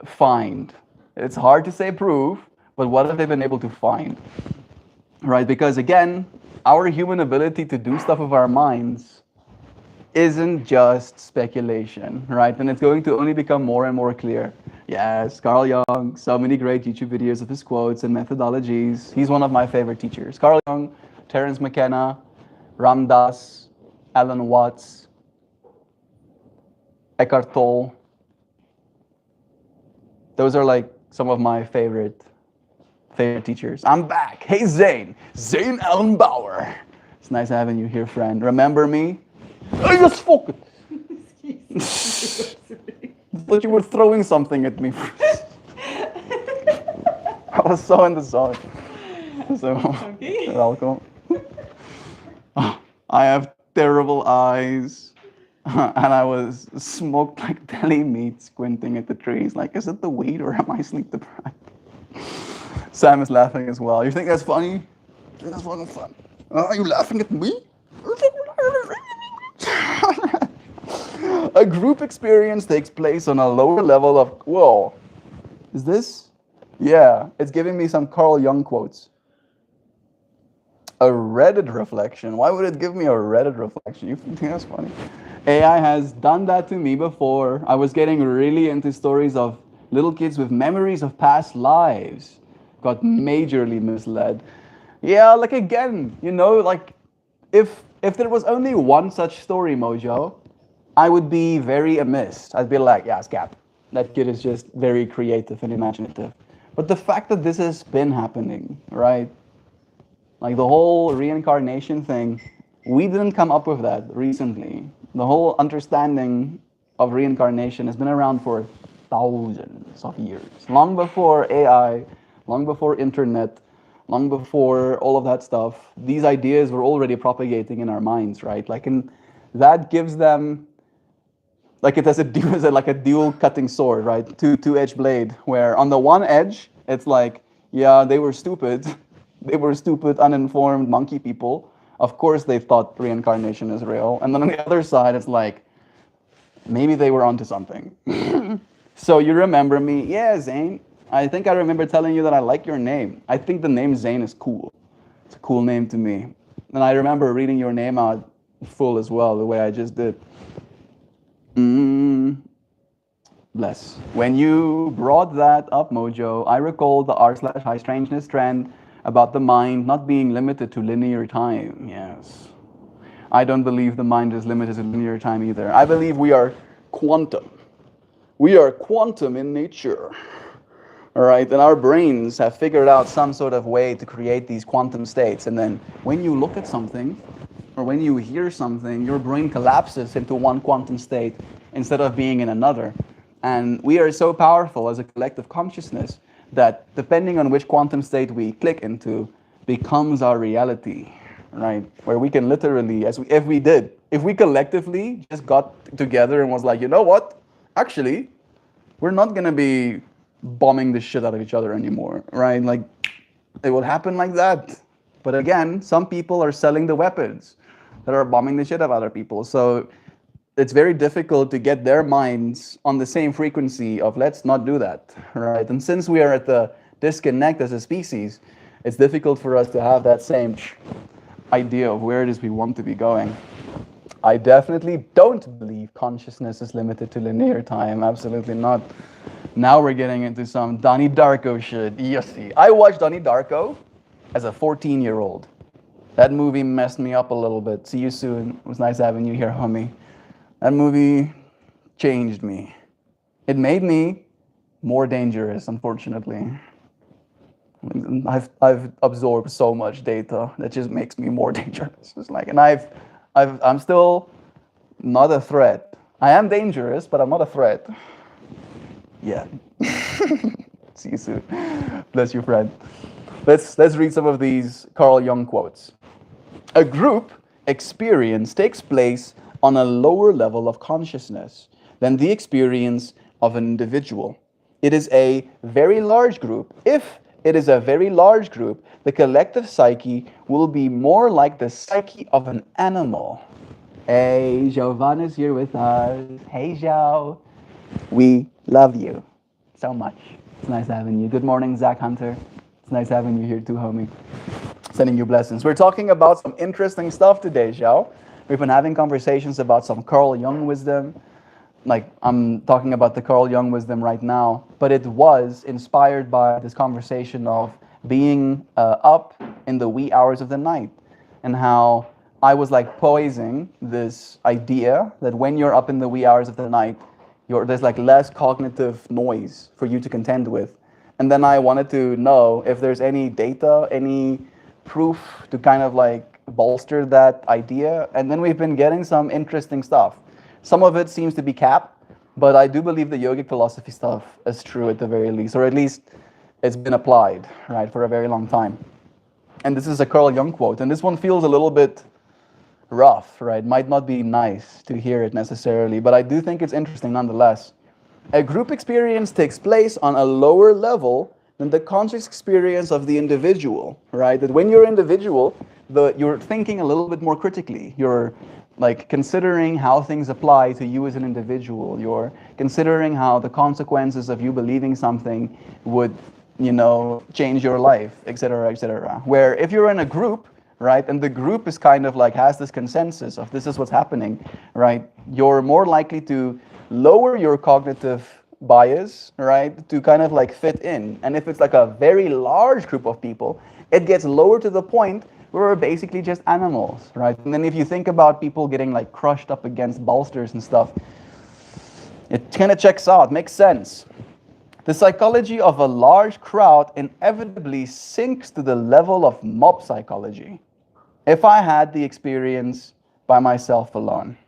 S1: find? It's hard to say prove, but what have they been able to find? Right? Because again, our human ability to do stuff with our minds isn't just speculation, right? And it's going to only become more and more clear. Yes, Carl Jung, so many great YouTube videos of his quotes and methodologies. He's one of my favorite teachers. Carl Jung, Terence McKenna, Ram Dass, Alan Watts, Eckhart Tolle. Those are like some of my favorite teachers. I'm back. Hey, Zane Allen Bauer. It's nice having you here, friend. Remember me? I just focus. I thought you were throwing something at me. I was so in the zone. So, okay. Welcome. I have terrible eyes. And I was smoked like deli meat, squinting at the trees. Like, is it the weed or am I sleep deprived? Sam is laughing as well. You think that's funny? You think that's fucking fun? Are you laughing at me? A group experience takes place on a lower level of... Whoa. Is this? Yeah. It's giving me some Carl Jung quotes. A Reddit reflection. Why would it give me a Reddit reflection? You think that's funny? AI has done that to me before. I was getting really into stories of little kids with memories of past lives. Got majorly misled. Yeah, like again, you know, like if there was only one such story, Mojo, I would be very amiss. I'd be like, yeah, Scap. That kid is just very creative and imaginative. But the fact that this has been happening, right? Like the whole reincarnation thing, we didn't come up with that recently. The whole understanding of reincarnation has been around for thousands of years. Long before AI, long before internet, long before all of that stuff, these ideas were already propagating in our minds, right? Like, and that gives them, like it has a dual cutting sword, right? Two-edged blade, where on the one edge, it's like, yeah, they were stupid. They were stupid, uninformed monkey people. Of course, they thought reincarnation is real. And then on the other side, it's like, maybe they were onto something. So you remember me? Yeah, Zane. I think I remember telling you that I like your name. I think the name Zane is cool. It's a cool name to me. And I remember reading your name out full as well, the way I just did. Bless. When you brought that up, Mojo, I recall the r/high strangeness trend about the mind not being limited to linear time. Yes. I don't believe the mind is limited to linear time either. I believe we are quantum. We are quantum in nature. All right, and our brains have figured out some sort of way to create these quantum states. And then when you look at something, or when you hear something, your brain collapses into one quantum state instead of being in another. And we are so powerful as a collective consciousness that depending on which quantum state we click into becomes our reality, right? Where we can literally, if we collectively just got together and was like, you know what? Actually, we're not going to be bombing the shit out of each other anymore, right? Like, it will happen like that. But again, some people are selling the weapons that are bombing the shit out of other people. So it's very difficult to get their minds on the same frequency of let's not do that, right? And since we are at the disconnect as a species, it's difficult for us to have that same idea of where it is we want to be going. I definitely don't believe consciousness is limited to linear time. Absolutely not. Now we're getting into some Donnie Darko shit. Yes, I watched Donnie Darko as a 14-year-old. That movie messed me up a little bit. See you soon. It was nice having you here, homie. That movie changed me. It made me more dangerous, unfortunately. I've absorbed so much data that just makes me more dangerous. It's like, and I'm still not a threat. I am dangerous, but I'm not a threat. Yeah. See you soon. Bless you, friend. Let's read some of these Carl Jung quotes. A group experience takes place on a lower level of consciousness than the experience of an individual. It is a very large group. If it is a very large group, the collective psyche will be more like the psyche of an animal. Hey, Jovan is here with us. Hey, Jo. We love you so much. It's nice having you. Good morning, Zach Hunter. It's nice having you here too, homie. Sending you blessings. We're talking about some interesting stuff today, Zhao. We've been having conversations about some Carl Jung wisdom. Like, I'm talking about the Carl Jung wisdom right now, but it was inspired by this conversation of being up in the wee hours of the night, and how I was like poising this idea that when you're up in the wee hours of the night, there's like less cognitive noise for you to contend with. And then I wanted to know if there's any data, any proof to kind of like bolster that idea. And then we've been getting some interesting stuff. Some of it seems to be cap, but I do believe the yogic philosophy stuff is true at the very least, or at least it's been applied, right, for a very long time. And this is a Carl Jung quote, and this one feels a little bit rough, right? Might not be nice to hear it necessarily, but I do think it's interesting nonetheless. A group experience takes place on a lower level than the conscious experience of the individual, right? That when you're individual, you're thinking a little bit more critically. You're like considering how things apply to you as an individual. You're considering how the consequences of you believing something would, change your life, etc., etc. Where if you're in a group, right, and the group is kind of like has this consensus of this is what's happening, right, you're more likely to lower your cognitive bias, right, to kind of like fit in. And if it's like a very large group of people, it gets lower to the point where we're basically just animals, right? And then if you think about people getting like crushed up against bolsters and stuff, it kind of checks out, makes sense. The psychology of a large crowd inevitably sinks to the level of mob psychology. If I had the experience by myself alone.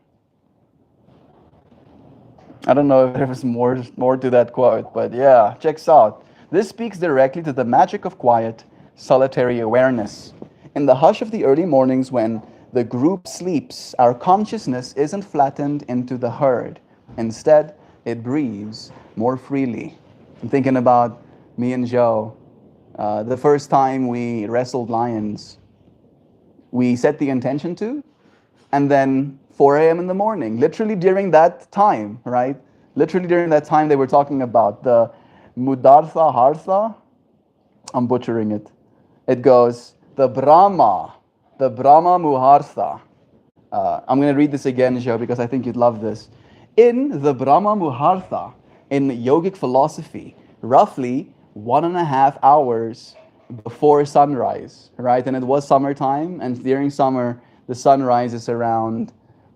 S1: I don't know if there was more to that quote, but yeah, checks out. This speaks directly to the magic of quiet, solitary awareness. In the hush of the early mornings when the group sleeps, our consciousness isn't flattened into the herd. Instead, it breathes more freely. I'm thinking about me and Joe. The first time we wrestled lions, we set the intention to, and then 4 a.m. in the morning, literally during that time, right? Literally during that time they were talking about the Mudartha Hartha. I'm butchering it. It goes, the Brahma Muhartha. I'm going to read this again, Joe, because I think you'd love this. In the Brahma Muhartha, in yogic philosophy, roughly 1.5 hours before sunrise, right? And it was summertime, and during summer, the sunrise is around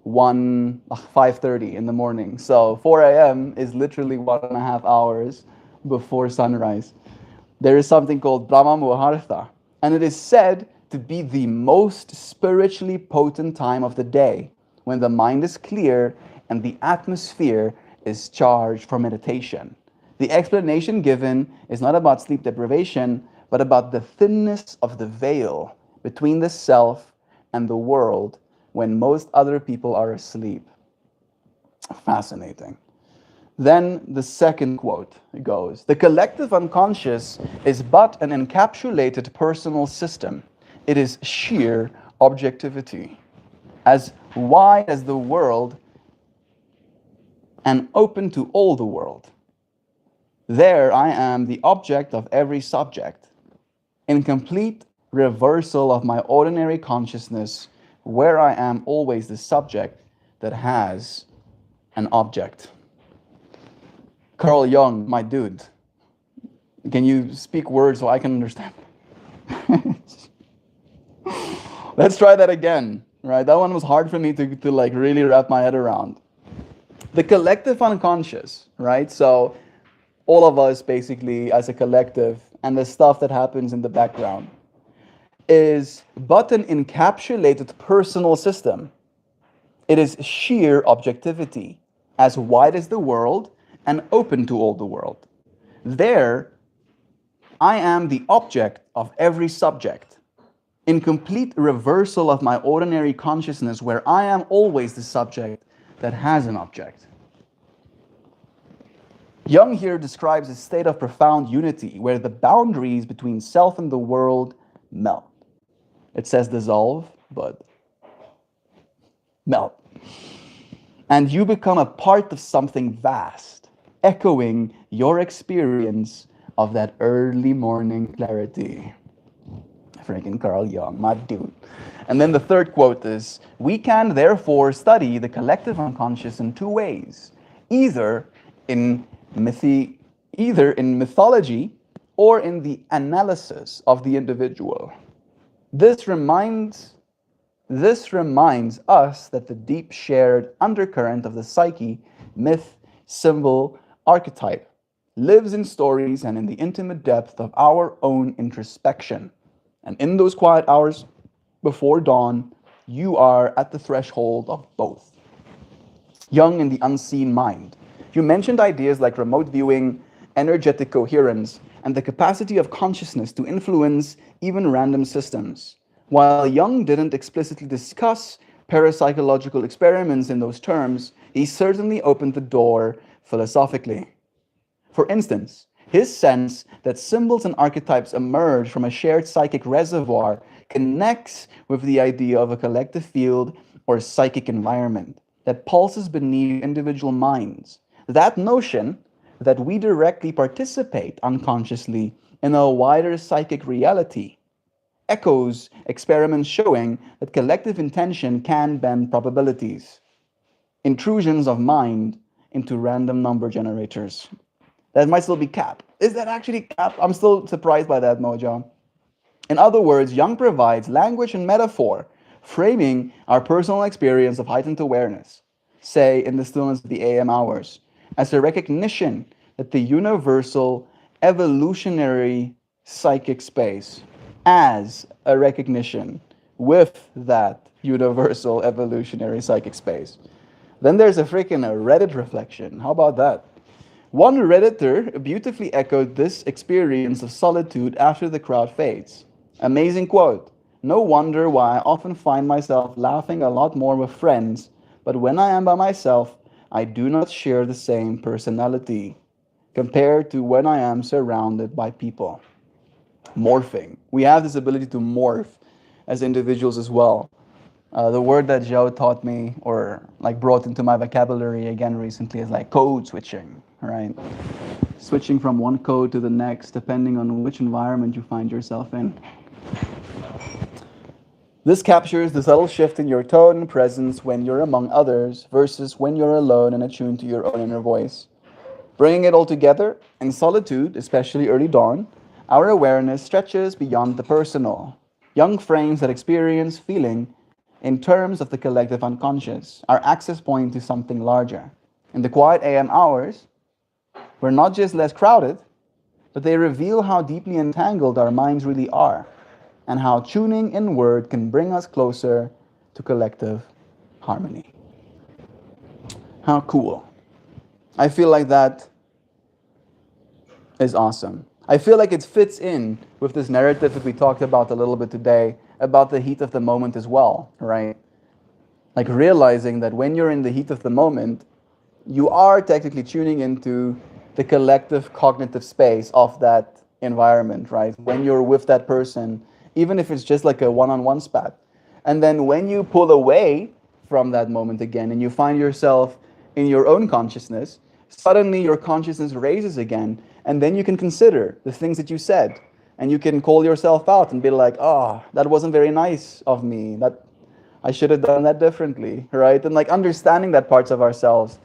S1: 5:30 in the morning. So 4 a.m. is literally 1.5 hours before sunrise. There is something called Brahma Muhartha, and it is said to be the most spiritually potent time of the day, when the mind is clear and the atmosphere is charged for meditation. The explanation given is not about sleep deprivation, but about the thinness of the veil between the self and the world when most other people are asleep. Fascinating. Then the second quote goes, "The collective unconscious is but an encapsulated personal system. It is sheer objectivity, as wide as the world and open to all the world. There I am the object of every subject, in complete reversal of my ordinary consciousness, where I am always the subject that has an object." Carl Jung, my dude, can you speak words so I can understand? Let's try that again, right? That one was hard for me to like really wrap my head around. The collective unconscious, right? So all of us basically as a collective and the stuff that happens in the background is but an encapsulated personal system. It is sheer objectivity, as wide as the world and open to all the world. There, I am the object of every subject, in complete reversal of my ordinary consciousness, where I am always the subject that has an object. Jung here describes a state of profound unity, where the boundaries between self and the world melt. It says dissolve, but melt. And you become a part of something vast, echoing your experience of that early morning clarity. Freaking Carl Jung, my dude. And then the third quote is, "We can therefore study the collective unconscious in two ways, either in mythology or in the analysis of the individual. This reminds us that the deep shared undercurrent of the psyche, myth, symbol, archetype, lives in stories and in the intimate depth of our own introspection. And in those quiet hours before dawn, you are at the threshold of both." Jung in the unseen mind. You mentioned ideas like remote viewing, energetic coherence, and the capacity of consciousness to influence even random systems. While Jung didn't explicitly discuss parapsychological experiments in those terms, he certainly opened the door philosophically. For instance, his sense that symbols and archetypes emerge from a shared psychic reservoir connects with the idea of a collective field or psychic environment that pulses beneath individual minds. That notion that we directly participate unconsciously in a wider psychic reality echoes experiments showing that collective intention can bend probabilities, intrusions of mind into random number generators. That might still be cap. Is that actually cap? I'm still surprised by that, Mojo. In other words, Jung provides language and metaphor, framing our personal experience of heightened awareness, say in the stillness of the AM hours, as a recognition that the universal evolutionary psychic space, as a recognition with that universal evolutionary psychic space. Then there's a freaking Reddit reflection. How about that? One Redditor beautifully echoed this experience of solitude after the crowd fades. Amazing quote. "No wonder why I often find myself laughing a lot more with friends, but when I am by myself, I do not share the same personality compared to when I am surrounded by people." Morphing. We have this ability to morph as individuals as well. The word that Joe taught me, or like brought into my vocabulary again recently, is like code switching, right? Switching from one code to the next, depending on which environment you find yourself in. This captures the subtle shift in your tone and presence when you're among others versus when you're alone and attuned to your own inner voice. Bringing it all together, in solitude, especially early dawn, our awareness stretches beyond the personal. Jung frames that experience feeling in terms of the collective unconscious, our access point to something larger. In the quiet AM hours, we're not just less crowded, but they reveal how deeply entangled our minds really are, and how tuning inward can bring us closer to collective harmony. How cool. I feel like that is awesome. I feel like it fits in with this narrative that we talked about a little bit today, about the heat of the moment as well, right? Like realizing that when you're in the heat of the moment, you are technically tuning into the collective cognitive space of that environment, right? When you're with that person, even if it's just like a one-on-one spat. And then when you pull away from that moment again and you find yourself in your own consciousness, suddenly your consciousness raises again, and then you can consider the things that you said, and you can call yourself out and be like, oh, that wasn't very nice of me. That I should have done that differently, right? And like understanding that parts of ourselves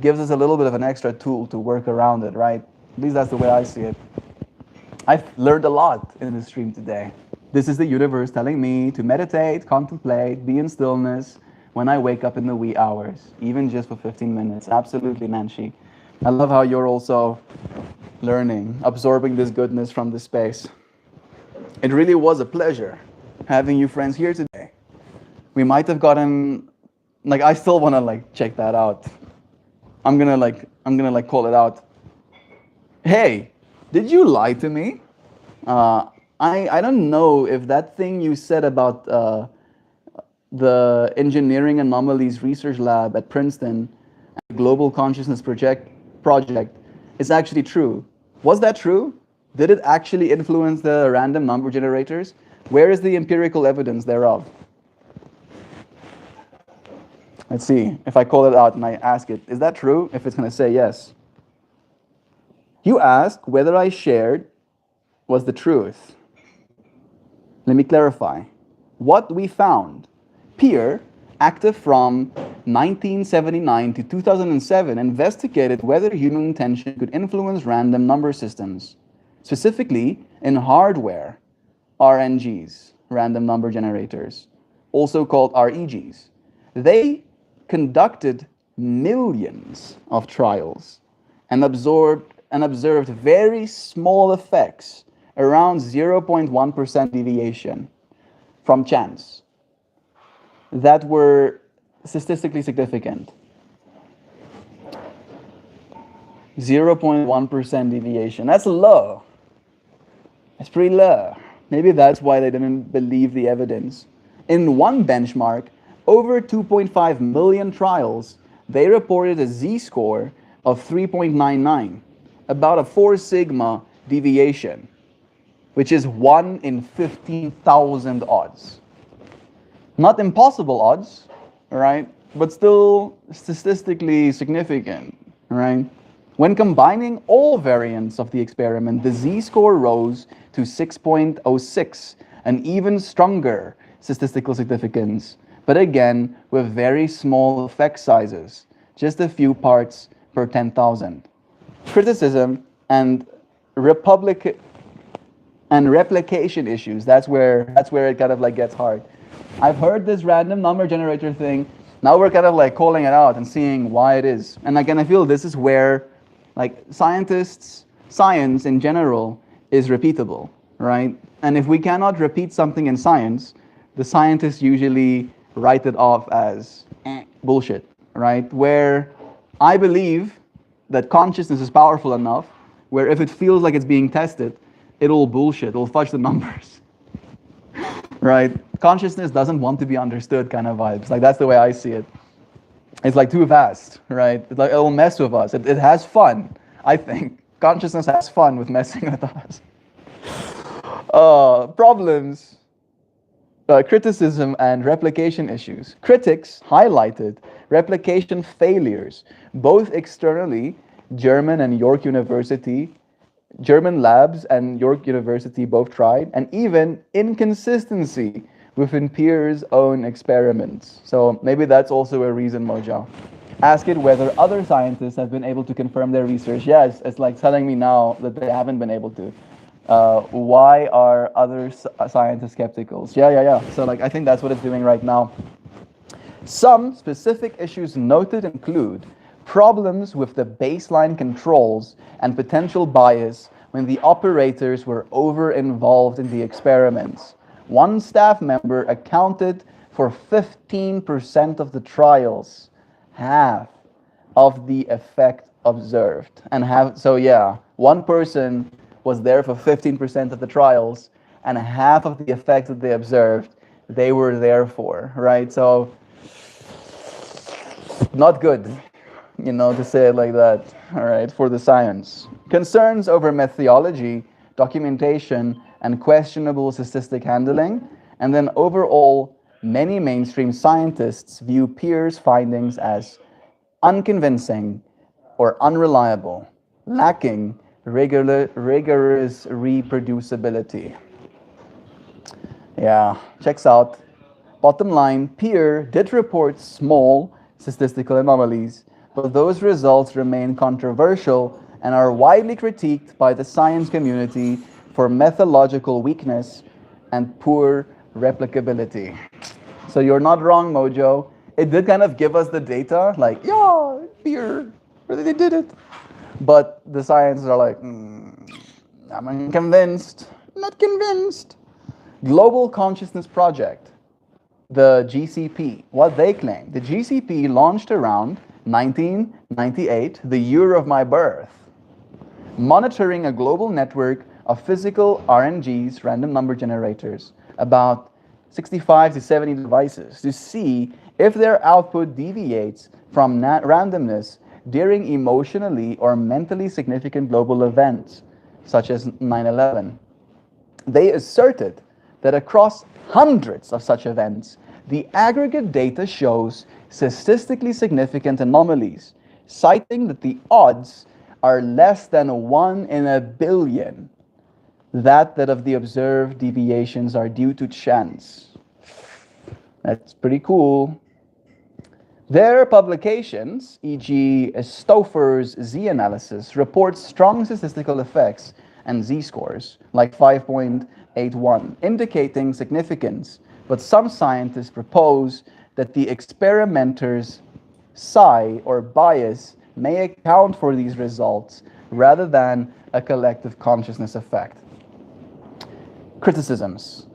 S1: gives us a little bit of an extra tool to work around it, right? At least that's the way I see it. I've learned a lot in this stream today. This is the universe telling me to meditate, contemplate, be in stillness when I wake up in the wee hours, even just for 15 minutes. Absolutely, Nancy. I love how you're also learning, absorbing this goodness from this space. It really was a pleasure having you friends here today. We might have gotten, like, I still want to like check that out. I'm gonna call it out. Hey, did you lie to me? I don't know if that thing you said about the engineering anomalies research lab at Princeton, and Global Consciousness project is actually true. Was that true? Did it actually influence the random number generators? Where is the empirical evidence thereof? Let's see, if I call it out and I ask it, is that true? If it's going to say yes. You ask whether I shared was the truth. Let me clarify. What we found, Peer, active from 1979 to 2007, investigated whether human intention could influence random number systems, specifically in hardware, RNGs, random number generators, also called REGs. They conducted millions of trials and observed very small effects, around 0.1% deviation from chance, that were statistically significant. 0.1% deviation. That's low. That's pretty low. Maybe that's why they didn't believe the evidence. In one benchmark, over 2.5 million trials, they reported a z-score of 3.99, about a 4 sigma deviation, which is 1 in 15,000 odds. Not impossible odds, right? But still statistically significant, right? When combining all variants of the experiment, the z-score rose to 6.06, an even stronger statistical significance, but again with very small effect sizes, just a few parts per 10,000. Criticism and replication issues, that's where it kind of like gets hard. I've heard this random number generator thing. Now we're kind of like calling it out and seeing why it is. And again, I feel this is where like science in general is repeatable, right? And if we cannot repeat something in science, the scientists usually write it off as bullshit, right? Where I believe that consciousness is powerful enough where if it feels like it's being tested, it'll bullshit, it'll fudge the numbers, right? Consciousness doesn't want to be understood kind of vibes. Like that's the way I see it. It's like too vast, right? It's like it'll mess with us. It has fun, I think. Consciousness has fun with messing with us. Problems, criticism and replication issues. Critics highlighted replication failures, both externally, German labs and York University both tried, and even inconsistency within peers' own experiments. So maybe that's also a reason, Mojo. Ask it whether other scientists have been able to confirm their research. Yes, it's like telling me now that they haven't been able to. Why are other scientists skeptical? Yeah. So like I think that's what it's doing right now. Some specific issues noted include problems with the baseline controls and potential bias when the operators were over-involved in the experiments. One staff member accounted for 15% of the trials, half of the effect observed. One person was there for 15% of the trials, and half of the effects that they observed, they were there for, right? So, not good. to say it like that, all right, for the science. Concerns over methodology, documentation, and questionable statistic handling, and then overall, many mainstream scientists view peers' findings as unconvincing or unreliable, lacking rigorous reproducibility. Yeah, checks out. Bottom line, Peer did report small statistical anomalies, but those results remain controversial and are widely critiqued by the science community for methodological weakness and poor replicability. So you're not wrong, Mojo. It did kind of give us the data, like, yeah, Peer, they did it. But the scientists are like, I'm unconvinced, not convinced. Global Consciousness Project, the GCP, what they claim. The GCP launched around 1998, the year of my birth, monitoring a global network of physical RNGs, random number generators, about 65 to 70 devices, to see if their output deviates from randomness during emotionally or mentally significant global events, such as 9/11. They asserted that across hundreds of such events, the aggregate data shows statistically significant anomalies, citing that the odds are less than 1 in a billion that of the observed deviations are due to chance. That's pretty cool. Their publications, e.g. Stouffer's Z-analysis, reports strong statistical effects and Z-scores, like 5.81, indicating significance. But some scientists propose that the experimenter's psi or bias may account for these results rather than a collective consciousness effect. Criticisms.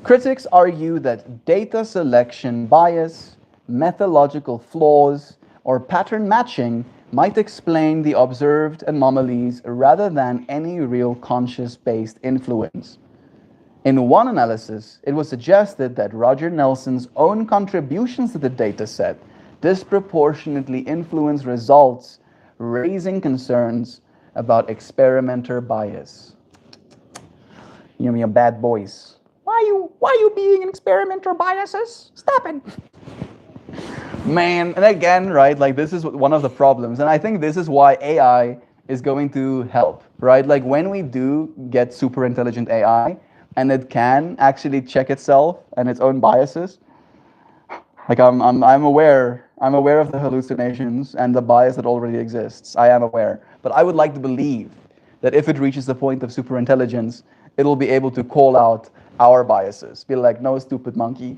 S1: Critics argue that data selection bias, methodological flaws, or pattern matching might explain the observed anomalies rather than any real conscious-based influence. In one analysis, it was suggested that Roger Nelson's own contributions to the dataset disproportionately influenced results, raising concerns about experimenter bias. You're bad boys. Why you being an experimenter biases? Stop it. Man, and again, right, like this is one of the problems, and I think this is why AI is going to help, right? Like when we do get super intelligent AI, and it can actually check itself and its own biases. Like I'm aware of the hallucinations and the bias that already exists. I am aware, but I would like to believe that if it reaches the point of super intelligence, it'll be able to call out our biases. Be like, no, stupid monkey,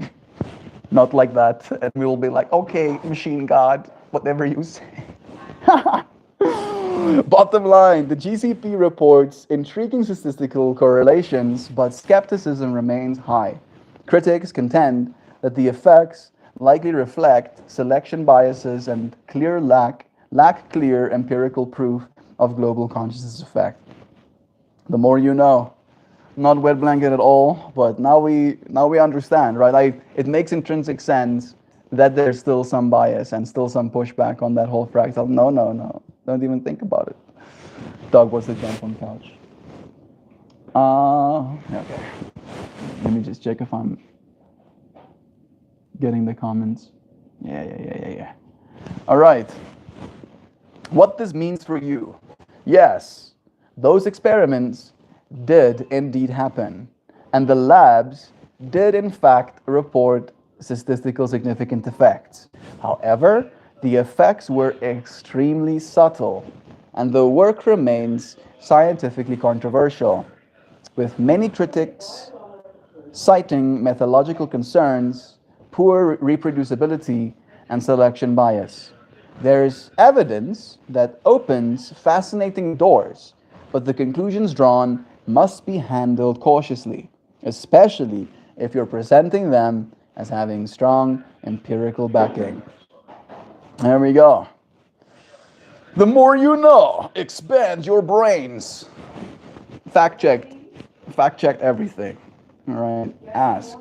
S1: not like that, and we'll be like, okay, machine god, whatever you say. Bottom line, the GCP reports intriguing statistical correlations, but skepticism remains high. Critics contend that the effects likely reflect selection biases and lack clear empirical proof of global consciousness effect. The more you know. Not wet blanket at all, but now we understand, right? Like it makes intrinsic sense that there's still some bias and still some pushback on that whole fractal. No. Don't even think about it. Dog wants to jump on couch. Okay. Let me just check if I'm getting the comments. Yeah. All right. What this means for you. Yes, those experiments did indeed happen, and the labs did in fact report statistical significant effects. However, the effects were extremely subtle, and the work remains scientifically controversial, with many critics citing methodological concerns, poor reproducibility, and selection bias. There's evidence that opens fascinating doors, but the conclusions drawn must be handled cautiously, especially if you're presenting them as having strong empirical backing. There we go. The more you know, expand your brains. Fact checked everything. All right, ask.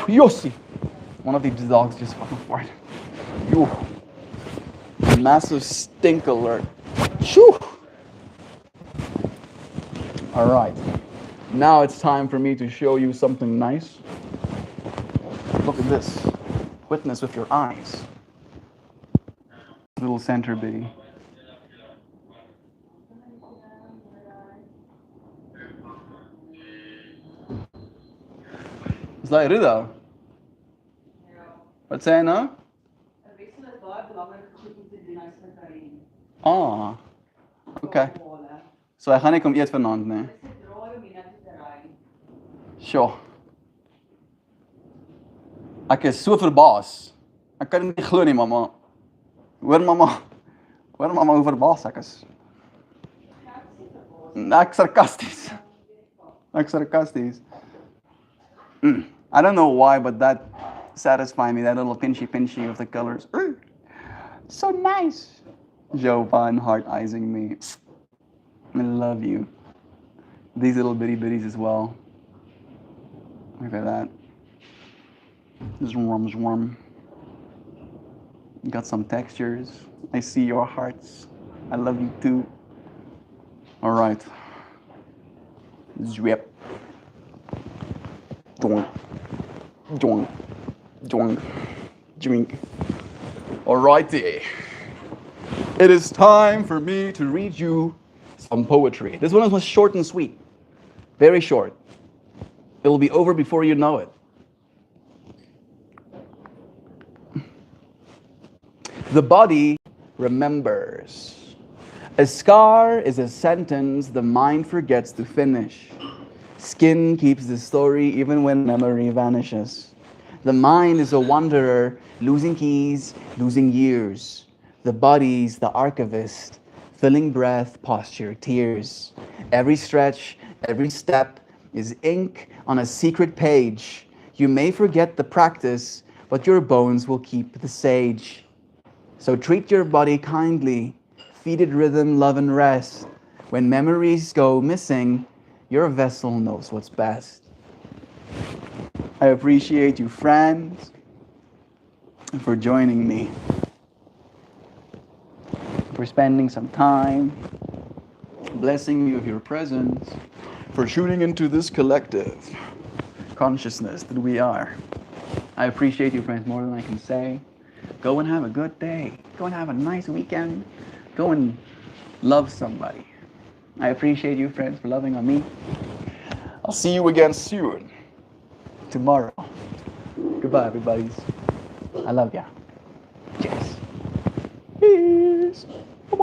S1: Yossi. One of these dogs just fucking farted. massive stink alert. Shoo! All right. Now it's time for me to show you something nice. Look at this. Witness with your eyes. Little center bitty. Is dat Rida? Wat zei je nou? Ah, oké. So hij gaat niet om eet vanavond, nee. Sure. Ek is so verbaas. Ek kan dit nie glo nie, mamma. Hoor mamma hoe verbaas ek is. Ek sarcasties. I don't know why, but that satisfies me, that little pinchy of the colors. So nice. Jovan heart-eyesing me. I love you. These little bitty bitties as well. Look at that. Warm. Got some textures. I see your hearts. I love you too. All right. Zwip. Drink. Alrighty. It is time for me to read you some poetry. This one was short and sweet. Very short. It will be over before you know it. The body remembers. A scar is a sentence the mind forgets to finish. Skin keeps the story even when memory vanishes. The mind is a wanderer, losing keys, losing years. The body's the archivist, filling breath, posture, tears. Every stretch, every step is ink on a secret page. You may forget the practice, but your bones will keep the sage. So treat your body kindly, feed it rhythm, love, and rest. When memories go missing, your vessel knows what's best. I appreciate you, friends, for joining me, for spending some time, blessing me with your presence, for tuning into this collective consciousness that we are. I appreciate you, friends, more than I can say. Go and have a good day. Go and have a nice weekend. Go and love somebody. I appreciate you, friends, for loving on me. I'll see you again soon. Tomorrow. Goodbye, everybody. I love ya. Cheers. Peace.